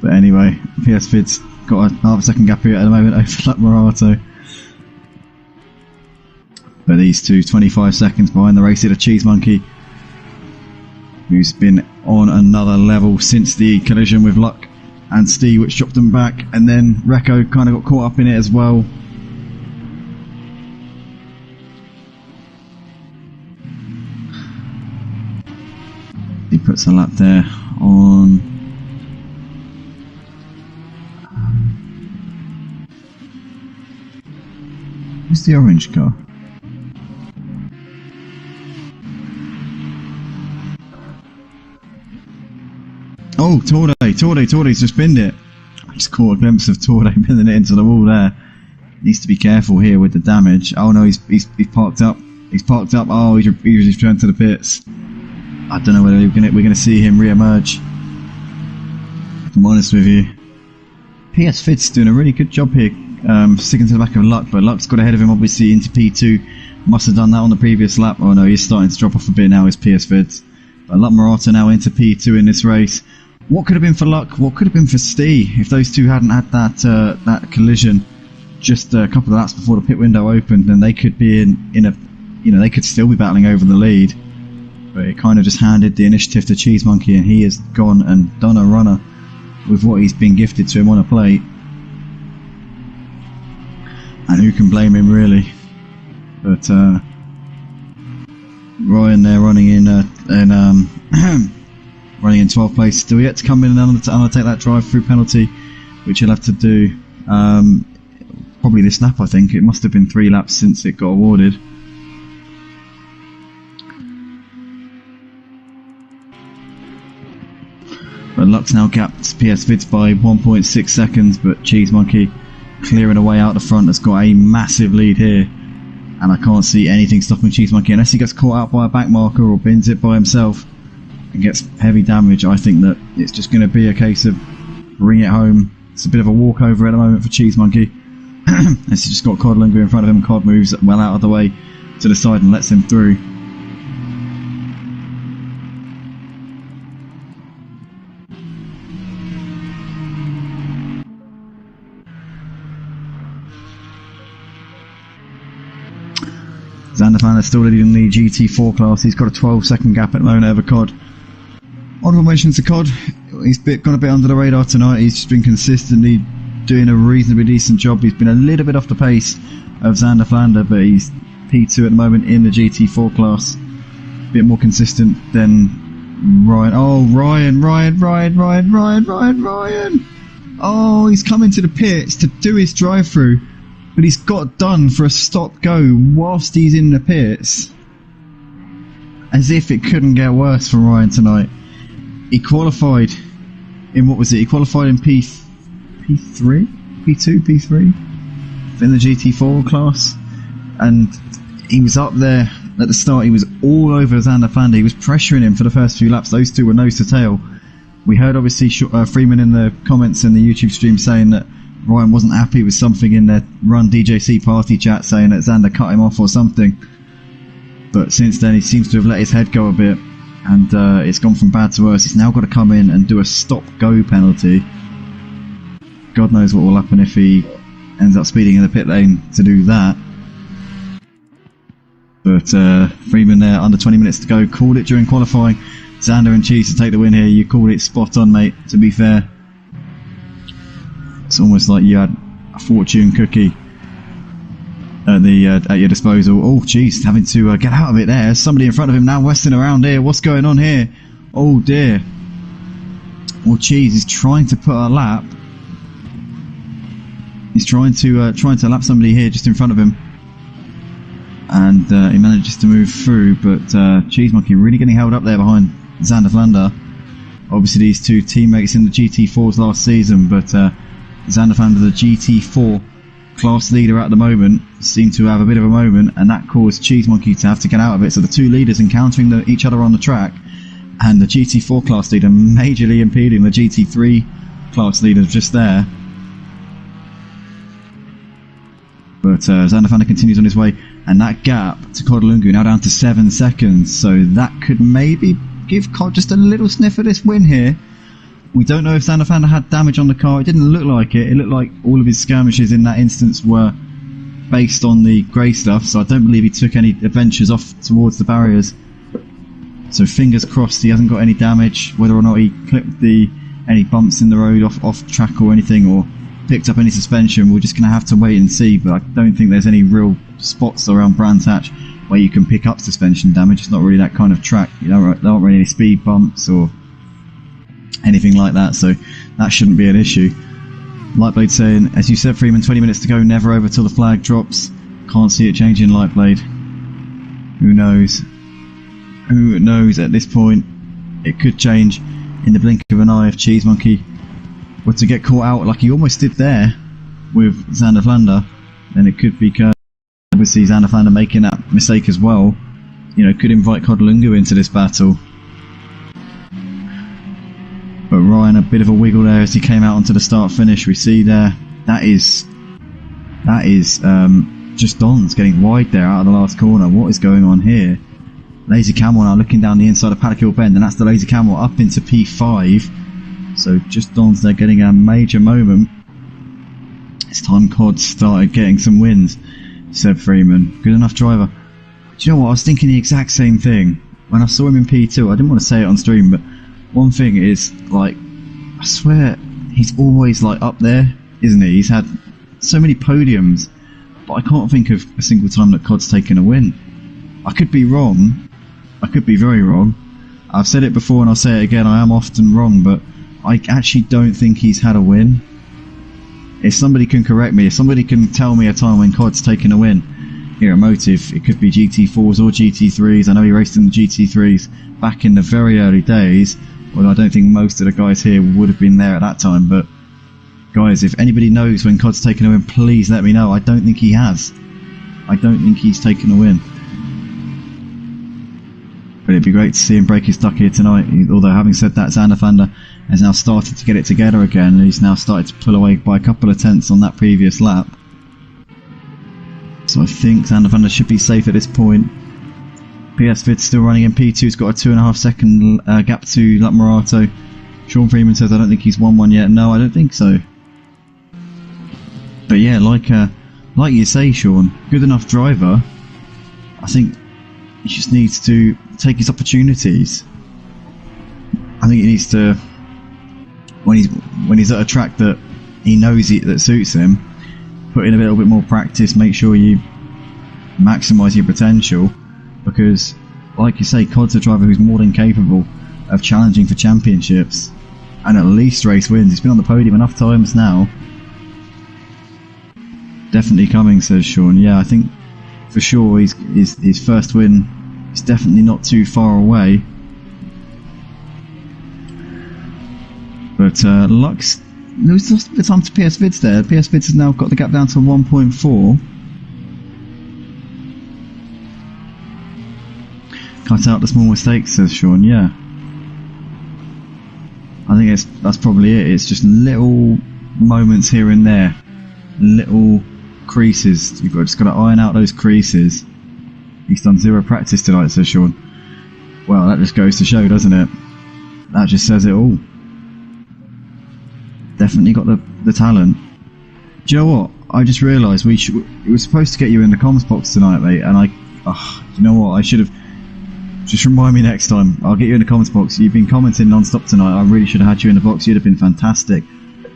But anyway, PS Vid's got a half a second gap here at the moment over Luck Morato. But these two, 25 seconds behind the race here, the Cheese Monkey, who's been on another level since the collision with Luck and Steve, which dropped them back, and then Recco kind of got caught up in it as well. He puts a lap there on who's the orange car? Oh, Torde's just binned it. I just caught a glimpse of Torde pinning it into the wall there. Needs to be careful here with the damage. Oh no, he's parked up. He's parked up. Oh, he's returned to the pits. I don't know whether we're gonna see him re-emerge. If I'm honest with you. PS Vid's doing a really good job here, sticking to the back of Luck, but Luck's got ahead of him obviously into P2. Must have done that on the previous lap. Oh no, he's starting to drop off a bit now, is PS Vid's. But Luck Morato now into P2 in this race. What could have been for Luck? What could have been for Steve if those two hadn't had that collision just a couple of laps before the pit window opened? Then they could be in a, they could still be battling over the lead. But it kind of just handed the initiative to Cheese Monkey, and he has gone and done a runner with what he's been gifted to him on a plate. And who can blame him really? But Ryan there running in running in 12th place, still yet to come in and undertake that drive-through penalty, which he'll have to do probably this lap. I think it must have been 3 laps since it got awarded. But Luck's now gapped PS Vids by 1.6 seconds, but Cheese Monkey clearing away out the front has got a massive lead here, and I can't see anything stopping Cheese Monkey unless he gets caught out by a back marker or bins it by himself and gets heavy damage. I think that it's just going to be a case of bring it home. It's a bit of a walkover at the moment for Cheese Monkey. As he's just got Codlinger in front of him. Cod moves well out of the way to the side and lets him through. Xander is still leading the Gt4 class. He's got a 12-second gap at the moment over Cod. Honourable mentions to Cod. He's gone a bit under the radar tonight. He's just been consistently doing a reasonably decent job. He's been a little bit off the pace of Xander Flander, but he's P2 at the moment in the Gt4 class. A bit more consistent than Ryan. Oh, Ryan! Oh, he's coming to the pits to do his drive-through, but he's got done for a stop-go whilst he's in the pits. As if it couldn't get worse for Ryan tonight. He qualified in, what was it? He qualified in P3? P2? P3? In the Gt4 class. And he was up there at the start. He was all over Xander Flander. He was pressuring him for the first few laps. Those two were nose to tail. We heard obviously Freeman in the comments in the YouTube stream saying that Ryan wasn't happy with something in their Run DJC party chat, saying that Xander cut him off or something. But since then he seems to have let his head go a bit, and it's gone from bad to worse. He's now got to come in and do a stop-go penalty. God knows what will happen if he ends up speeding in the pit lane to do that. But Freeman there, under 20 minutes to go, called it during qualifying. Xander and Cheese to take the win here. You called it spot on, mate, to be fair. It's almost like you had a fortune cookie at your disposal. Oh, Cheese having to get out of it there. Somebody in front of him now westing around here. What's going on here? Oh dear. Well, Cheese is trying to put a lap. He's trying to lap somebody here just in front of him. And he manages to move through, but Cheese Monkey really getting held up there behind Xander Flander. Obviously these two teammates in the GT4s last season, but Xander Flander, the GT4 class leader at the moment, seemed to have a bit of a moment, and that caused Cheese Monkey to have to get out of it. So the two leaders encountering each other on the track, and the GT4 class leader majorly impeding the GT3 class leader just there. But Xander Flander continues on his way, and that gap to Codalungu now down to 7 seconds, so that could maybe give Cod just a little sniff of this win here. We don't know if Xander Flander had damage on the car. It didn't look like it. It looked like all of his skirmishes in that instance were based on the grey stuff, so I don't believe he took any adventures off towards the barriers. So fingers crossed he hasn't got any damage, whether or not he clipped any bumps in the road off track or anything, or picked up any suspension. We're just going to have to wait and see, but I don't think there's any real spots around Brands Hatch where you can pick up suspension damage. It's not really that kind of track. There aren't really any speed bumps or anything like that, so that shouldn't be an issue. Lightblade saying, as you said, Freeman, 20 minutes to go, never over till the flag drops. Can't see it changing, Lightblade. Who knows? Who knows at this point? It could change in the blink of an eye if Cheese Monkey were to get caught out like he almost did there with Xander Flander. Then it could be obviously Xander Flander making that mistake as well. You know, could invite Codalungu into this battle. But Ryan, a bit of a wiggle there as he came out onto the start finish. We see there that is just Don's getting wide there out of the last corner. What is going on here? Lazy Camel now looking down the inside of Paddock Hill Bend, and that's the Lazy Camel up into P5. So just Don's there getting a major moment. It's time COD started getting some wins, said Freeman. Good enough driver. Do you know what? I was thinking the exact same thing when I saw him in P2. I didn't want to say it on stream, but one thing is, like, I swear he's always like up there, isn't he? He's had so many podiums, but I can't think of a single time that COD's taken a win. I could be wrong. I could be very wrong. I've said it before and I'll say it again. I am often wrong, but I actually don't think he's had a win. If somebody can correct me, if somebody can tell me a time when COD's taken a win here at Motive, it could be GT4s or GT3s. I know he raced in the GT3s back in the very early days. Well, I don't think most of the guys here would have been there at that time, but guys, if anybody knows when COD's taken a win, please let me know. I don't think he has. I don't think he's taken a win. But it'd be great to see him break his duck here tonight. Although, having said that, Xander Flander has now started to get it together again, and he's now started to pull away by a couple of tenths on that previous lap. So I think Xander Flander should be safe at this point. PS4 still running in P2's got a 2.5 second gap to Lap Morato. Sean Freeman says, I don't think he's won one yet. No, I don't think so. But yeah, like you say, Sean, good enough driver. I think he just needs to take his opportunities. I think he needs to, when he's at a track that he knows that suits him, put in a little bit more practice, make sure you maximise your potential, because like you say, COD's a driver who's more than capable of challenging for championships and at least race wins. He's been on the podium enough times now. Definitely coming, says Sean. Yeah, I think for sure his first win is definitely not too far away. But Lux lost a bit of time to PS Vids there. PS Vids has now got the gap down to 1.4. Cut out the small mistakes, says Sean. Yeah, I think that's probably it. It's just little moments here and there, little creases. You've just got to iron out those creases. He's done 0 practice tonight, says Sean. Well, that just goes to show, doesn't it? That just says it all. Definitely got the talent. Do you know what? I just realised we were supposed to get you in the comms box tonight, mate, and You know what? I should have. Just remind me next time. I'll get you in the comments box. You've been commenting non-stop tonight. I really should have had you in the box. You'd have been fantastic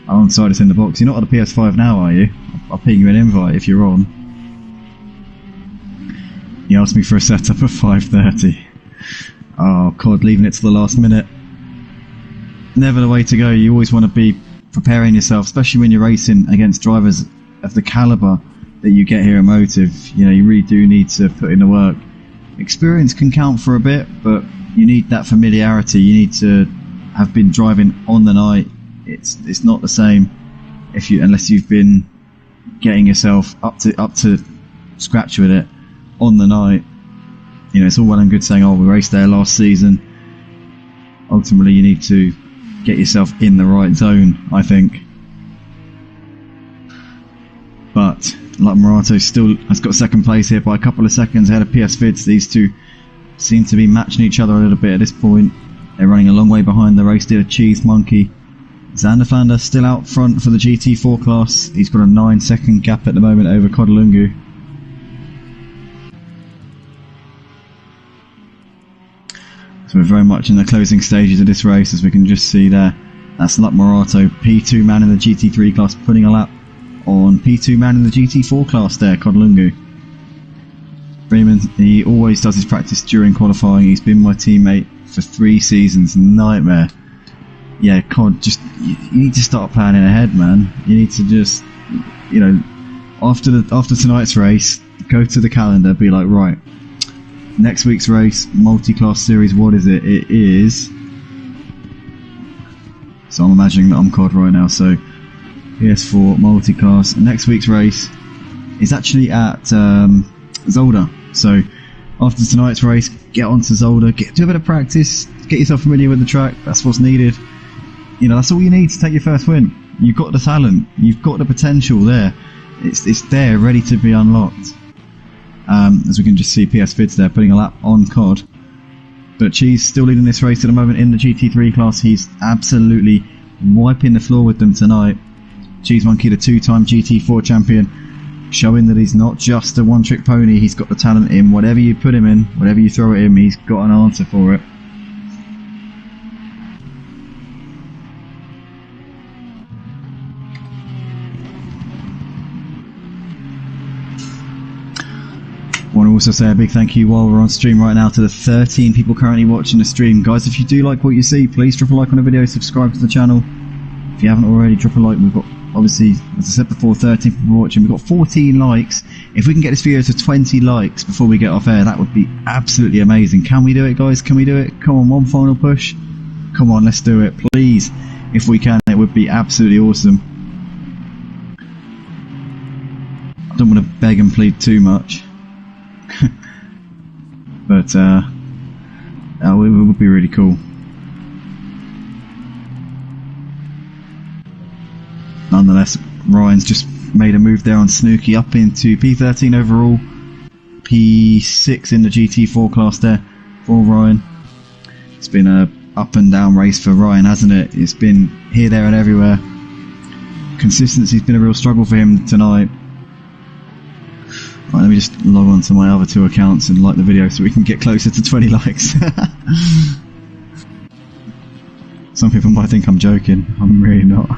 alongside us in the box. You're not on the PS5 now, are you? I'll ping you an invite if you're on. You asked me for a setup at 5:30. Oh, COD, leaving it to the last minute. Never the way to go. You always want to be preparing yourself, especially when you're racing against drivers of the calibre that you get here at Motive. You know, you really do need to put in the work. Experience can count for a bit, but you need that familiarity. You need to have been driving on the night. It's not the same unless you've been getting yourself up to scratch with it on the night. You know, it's all well and good saying, "Oh, we raced there last season." Ultimately, you need to get yourself in the right zone, I think. But like Morato still has got second place here by a couple of seconds ahead of PS Vids. These two seem to be matching each other a little bit at this point. They're running a long way behind the race dealer Cheese Monkey. Zanderflander still out front for the GT4 class. He's got a 9-second gap at the moment over Kodalungu. So we're very much in the closing stages of this race, as we can just see there. That's Luck Morato, P2 man in the GT3 class, putting a lap on P2 man in the GT4 class there, Kodalungu. Freeman, he always does his practice during qualifying. He's been my teammate for 3 seasons. Nightmare. Yeah, COD, just you need to start planning ahead, man. You need to just, you know, after tonight's race, go to the calendar, be like, right, next week's race, multi-class series, what is it? It is. So I'm imagining that I'm COD right now. So PS4 multi-class. Next week's race is actually at Zolder. So after tonight's race, get onto Zolder, do a bit of practice, get yourself familiar with the track. That's what's needed. You know, that's all you need to take your first win. You've got the talent, you've got the potential there. It's there, ready to be unlocked. As we can just see, PS Vids there putting a lap on COD. But Cheese still leading this race at the moment in the GT3 class. He's absolutely wiping the floor with them tonight. Cheese Monkey, the 2-time GT4 champion, showing that he's not just a one-trick pony. He's got the talent in whatever you put him in, whatever you throw at him, he's got an answer for it. I want to also say a big thank you while we're on stream right now to the 13 people currently watching the stream. Guys, if you do like what you see, please drop a like on the video, subscribe to the channel. If you haven't already, drop a like. We've got, obviously, as I said before, 13 people watching. We've got 14 likes. If we can get this video to 20 likes before we get off air, that would be absolutely amazing. Can we do it, guys? Can we do it? Come on, one final push. Come on, let's do it, please. If we can, it would be absolutely awesome. I don't want to beg and plead too much. But it would be really cool. Nonetheless, Ryan's just made a move there on Snooky up into P13 overall, P6 in the GT4 class there for Ryan. It's been a up and down race for Ryan, hasn't it? It's been here, there and everywhere. Consistency's been a real struggle for him tonight. Right, let me just log on to my other 2 accounts and like the video so we can get closer to 20 likes. Some people might think I'm joking. I'm really not.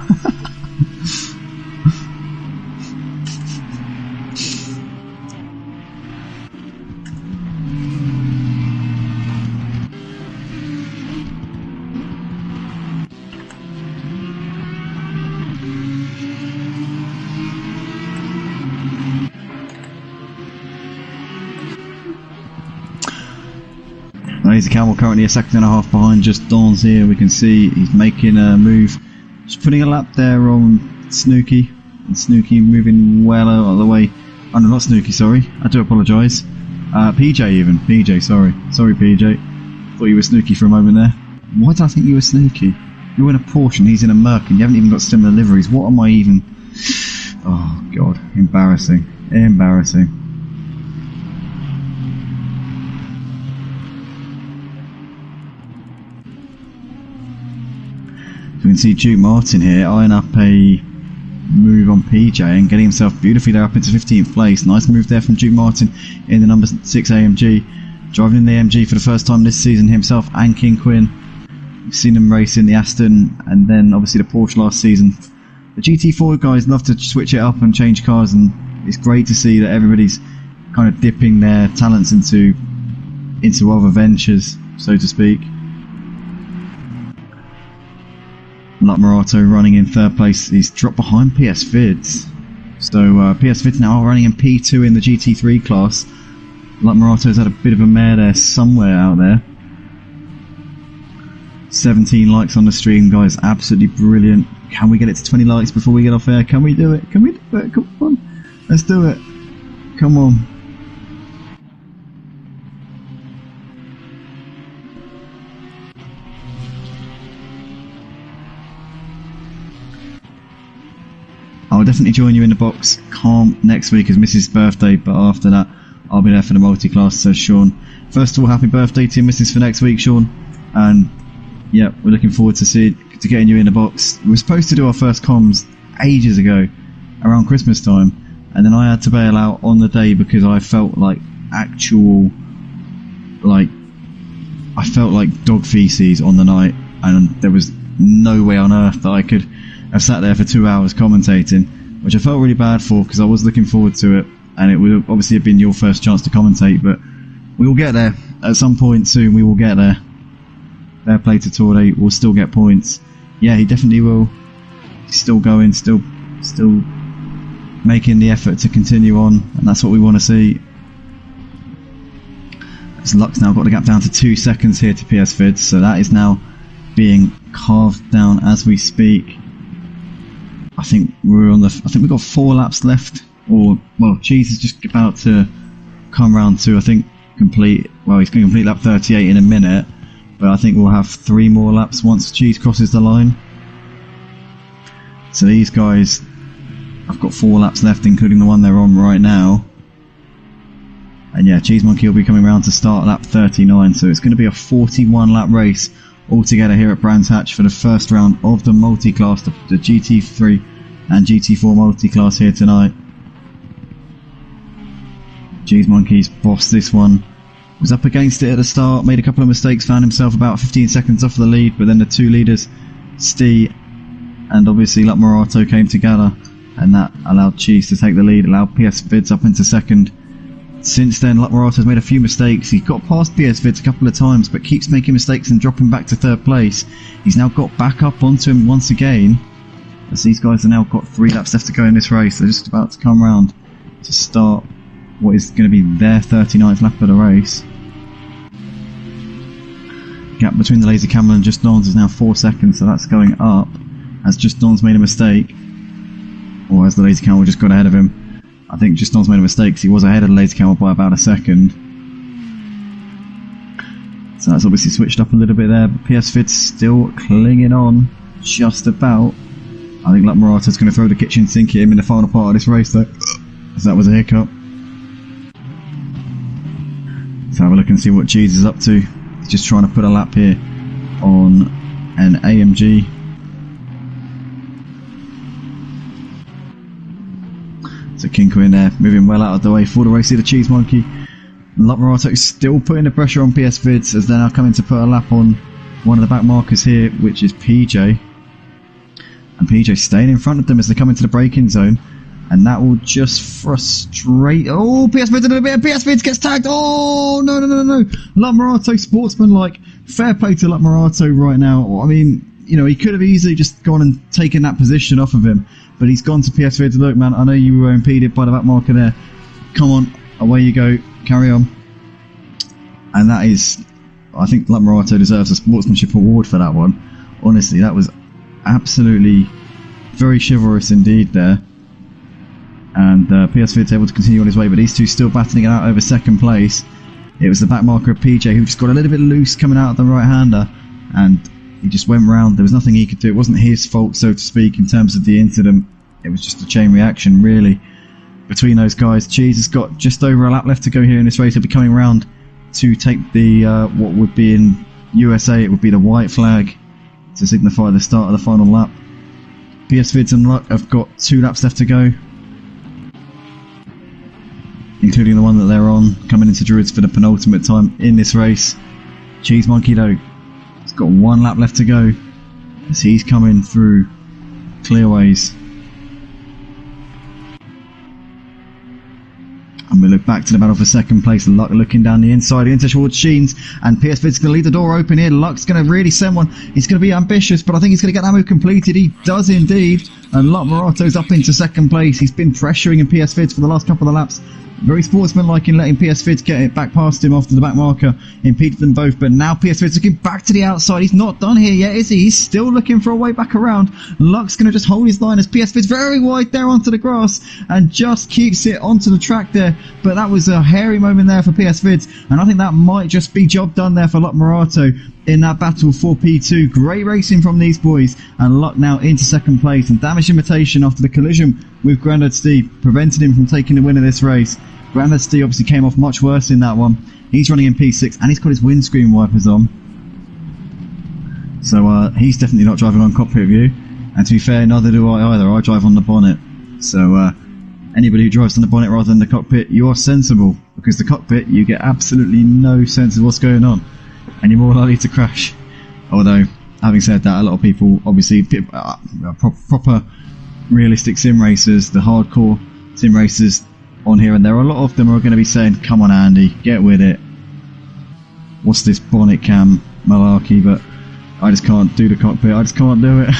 Lazy Camel currently a second and a half behind just Don's here. We can see he's making a move. Just putting a lap there on Snooky. And Snooky moving well out of the way. Oh no, not Snooky, sorry. I do apologise. PJ even. PJ, sorry. Sorry PJ. Thought you were Snooky for a moment there. Why did I think you were Snooky? You're in a Porsche and he's in a Merc and you haven't even got similar liveries. What am I even... Oh god. Embarrassing. Embarrassing. We can see Duke Martin here eyeing up a move on PJ and getting himself beautifully there up into 15th place. Nice move there from Duke Martin in the number 6 AMG. Driving in the AMG for the first time this season himself and King Quinn. We've seen him race in the Aston and then obviously the Porsche last season. The GT4 guys love to switch it up and change cars, and it's great to see that everybody's kind of dipping their talents into other ventures, so to speak. Murato running in 3rd place. He's dropped behind PS Vids. So PS Vids now running in P2 in the GT3 class. Murato's had a bit of a mare there somewhere out there. 17 likes on the stream, guys. Absolutely brilliant. Can we get it to 20 likes before we get off air? Can we do it? Can we do it? Come on. Let's do it. Come on. I'll definitely join you in the box. Can't next week as Mrs.'s birthday, but after that I'll be there for the multi-class, says Sean. First of all, happy birthday to your Mrs. for next week, Sean. And yeah, we're looking forward to getting you in the box. We were supposed to do our first comms ages ago, around Christmas time, and then I had to bail out on the day because I felt like dog feces on the night, and there was no way on earth that I could have sat there for 2 hours commentating, which I felt really bad for because I was looking forward to it, and it would obviously have been your first chance to commentate, but we will get there at some point soon. We will get there. Fair play to Torde, will still get points. Yeah, he definitely will. He's still going, still making the effort to continue on, and that's what we want to see. As Luck's now got the gap down to 2 seconds here to PS Vids, so that is now being carved down as we speak. I think we've got 4 laps left, or well, Cheese is just about to come round to he's going to complete lap 38 in a minute, but I think we'll have 3 more laps once Cheese crosses the line. So these guys, I've got 4 laps left, including the one they're on right now. And yeah, Cheese Monkey will be coming round to start lap 39, so it's going to be a 41 lap race altogether here at Brands Hatch for the first round of the multi-class, the GT3 and GT4 multi-class here tonight. Cheese Monkey's bossed this one. Was up against it at the start, made a couple of mistakes, found himself about 15 seconds off the lead, but then the 2 leaders, Stee and obviously Murato, came together, and that allowed Cheese to take the lead, allowed PS Vids up into 2nd. Since then, Murato's made a few mistakes. He's got past PS Vids a couple of times, but keeps making mistakes and dropping back to 3rd place. He's now got back up onto him once again, as these guys have now got 3 laps left to go in this race. They're just about to come round to start what is going to be their 39th lap of the race. Gap between the Lazy Camel and Just Dons is now 4 seconds, so that's going up as Just Dons made a mistake, or as the Lazy Camel just got ahead of him. I think Just Dons made a mistake because he was ahead of the Lazy Camel by about a second. So that's obviously switched up a little bit there, but PS Vid's still clinging on just about. I think Murato's going to throw the kitchen sink at him in the final part of this race though, as that was a hiccup. Let's have a look and see what Cheese is up to. He's just trying to put a lap here on an AMG. So Kinko in there, moving well out of the way for the race here, the Cheese Monkey. Murato still putting the pressure on PS Vids as they're now coming to put a lap on one of the back markers here, which is PJ. And PJ staying in front of them as they come into the braking zone. And that will just frustrate... Oh, PS Vids a little bit. PS Vids gets tagged. Oh, no. Murato, sportsman-like. Fair play to Murato right now. I mean, you know, he could have easily just gone and taken that position off of him. But he's gone to PS Vids. Look, man, I know you were impeded by the back marker there. Come on, away you go. Carry on. And that is... I think Murato deserves a sportsmanship award for that one. Honestly, that was absolutely very chivalrous indeed there. And PS Vid's able to continue on his way, but these two still battling it out over 2nd place. It was the back marker of PJ who just got a little bit loose coming out of the right-hander, and he just went round. There was nothing he could do. It wasn't his fault, so to speak, in terms of the incident. It was just a chain reaction, really, between those guys. Cheese has got just over a lap left to go here in this race. He'll be coming round to take the, what would be in USA, it would be the white flag to signify the start of the final lap. PS Vids and Luck have got 2 laps left to go, including the one that they're on, coming into Druids for the penultimate time in this race. Cheese Monkey though, he's got 1 lap left to go as he's coming through clearways. And we look back to the battle for second place. Luck looking down the inside into towards Sheens, and PS Vid's going to leave the door open here. Luck's going to really send one. He's going to be ambitious, but I think he's going to get that move completed. He does indeed. And Luck Morato's up into second place. He's been pressuring in PS Vids for the last couple of laps. Very sportsmanlike in letting PS Vids get it back past him after the back marker impeded them both. But now PS Vids looking back to the outside. He's not done here yet, is he? He's still looking for a way back around. Luck's going to just hold his line as PS Vids very wide there onto the grass and just keeps it onto the track there. But that was a hairy moment there for PS Vids, and I think that might just be job done there for Luck Morato in that battle for P2. Great racing from these boys, and Luck now into second place, and damage limitation after the collision with Grandad Steve prevented him from taking the win of this race. Grandad Steve obviously came off much worse in that one. He's running in P6 and he's got his windscreen wipers on, so he's definitely not driving on cockpit view, and to be fair, neither do I either. I drive on the bonnet, so anybody who drives on the bonnet rather than the cockpit, you are sensible, because the cockpit you get absolutely no sense of what's going on and you're more likely to crash. Although, having said that, a lot of people, obviously proper realistic sim racers, the hardcore sim racers on here, and there are a lot of them, are going to be saying, come on Andy, get with it, what's this bonnet cam malarkey? But I just can't do the cockpit, I just can't do it.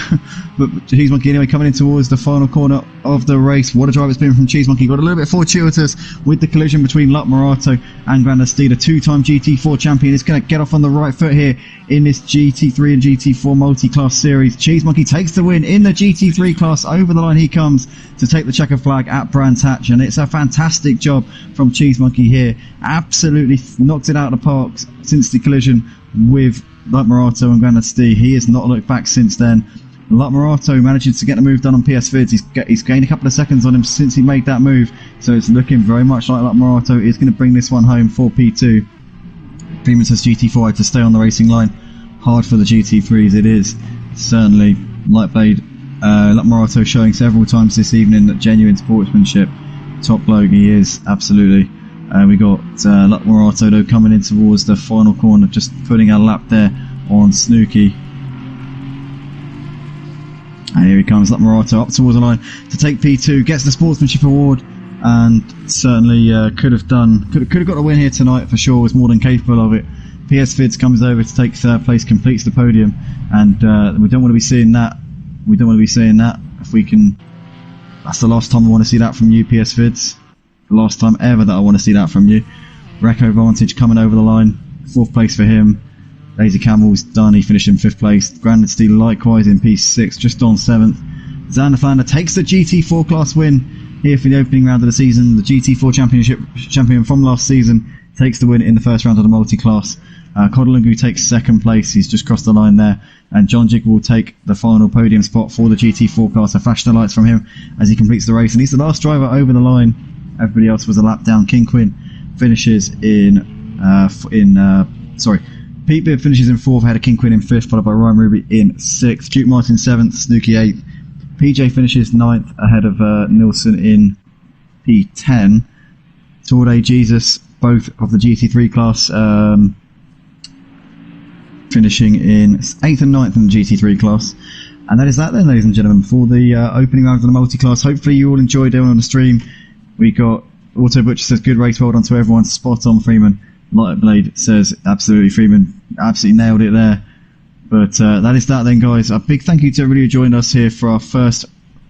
But Cheese Monkey anyway coming in towards the final corner of the race. What a drive it's been from Cheese Monkey. Got a little bit fortuitous with the collision between Luck Morato and Grandad Steve. A 2-time GT4 champion is going to get off on the right foot here in this GT3 and GT4 multi-class series. Cheese Monkey takes the win in the GT3 class. Over the line he comes to take the checker flag at Brands Hatch, and it's a fantastic job from Cheese Monkey here. Absolutely knocked it out of the park since the collision with Luck Morato and Grandad Steve. He has not looked back since then. Luck Morato manages to get the move done on PS Vids. He's gained a couple of seconds on him since he made that move, so it's looking very much like Luck Morato is going to bring this one home for P2. Freeman says Gt4 had to stay on the racing line. Hard for the GT3s, it is. Certainly, Lightblade, Luck Morato showing several times this evening that genuine sportsmanship. Top bloke he is, absolutely. We got Luck Morato though coming in towards the final corner, just putting a lap there on Snooky. And here he comes, Luck Morato up towards the line to take P2, gets the sportsmanship award, and certainly could have got a win here tonight for sure, was more than capable of it. PS Vids comes over to take third place, completes the podium, and we don't want to be seeing that. We don't want to be seeing that. If we can, that's the last time I want to see that from you, PS Vids. The last time ever that I want to see that from you. Reco Vantage coming over the line, 4th place for him. Lazy Camel's done, he finished in 5th place. Grandad Steel likewise in P6, just on 7th. Xander Flander takes the GT4 class win here for the opening round of the season. The GT4 champion from last season takes the win in the first round of the multi-class. Kodalungu takes 2nd place, he's just crossed the line there. And John Jig will take the final podium spot for the GT4 class. A flash the lights from him as he completes the race, and he's the last driver over the line. Everybody else was a lap down. King Quinn finishes Pete Bibb finishes in 4th, ahead of King Quinn in 5th, followed by Ryan Ruby in 6th. Duke Martin 7th, Snooky 8th. PJ finishes 9th, ahead of Nilsson in P10. Torde Jesus, both of the GT3 class, finishing in 8th and 9th in the GT3 class. And that is that then, ladies and gentlemen, for the opening round of the multi-class. Hopefully you all enjoyed it on the stream. We got Auto Butcher says good race, well done to everyone. Spot on, Freeman. Lightblade says absolutely, Freeman absolutely nailed it there. But that is that then, guys. A big thank you to everybody who joined us here for our first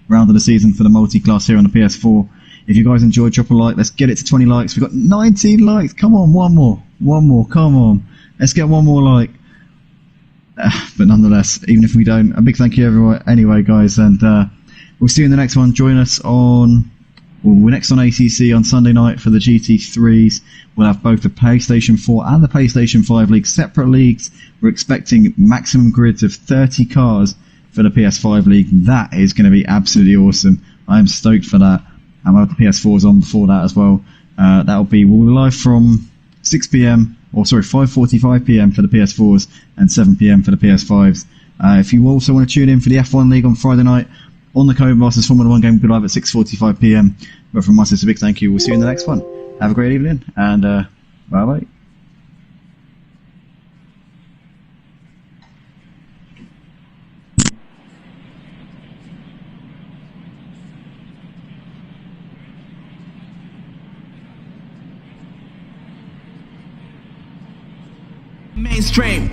round of the season for the multi-class here on the PS4. If you guys enjoyed, drop a like. Let's get it to 20 likes. We've got 19 likes. Come on, one more, come on. Let's get one more like. But nonetheless, even if we don't, a big thank you everyone anyway, guys, and we'll see you in the next one. Join us on, we're next on ACC on Sunday night for the GT3s. We'll have both the PlayStation 4 and the PlayStation 5 leagues, separate leagues. We're expecting maximum grids of 30 cars for the PS5 league. That is going to be absolutely awesome. I am stoked for that. And we'll have the PS4s on before that as well. We'll be live from 6 PM, or sorry, 5:45 PM for the PS4s and 7 PM for the PS5s. If you also want to tune in for the F1 League on Friday night, on the Codemasters Formula 1 game will be live at 6:45 p.m. But from myself, a big thank you. We'll see you in the next one. Have a great evening, and bye-bye. Mainstream.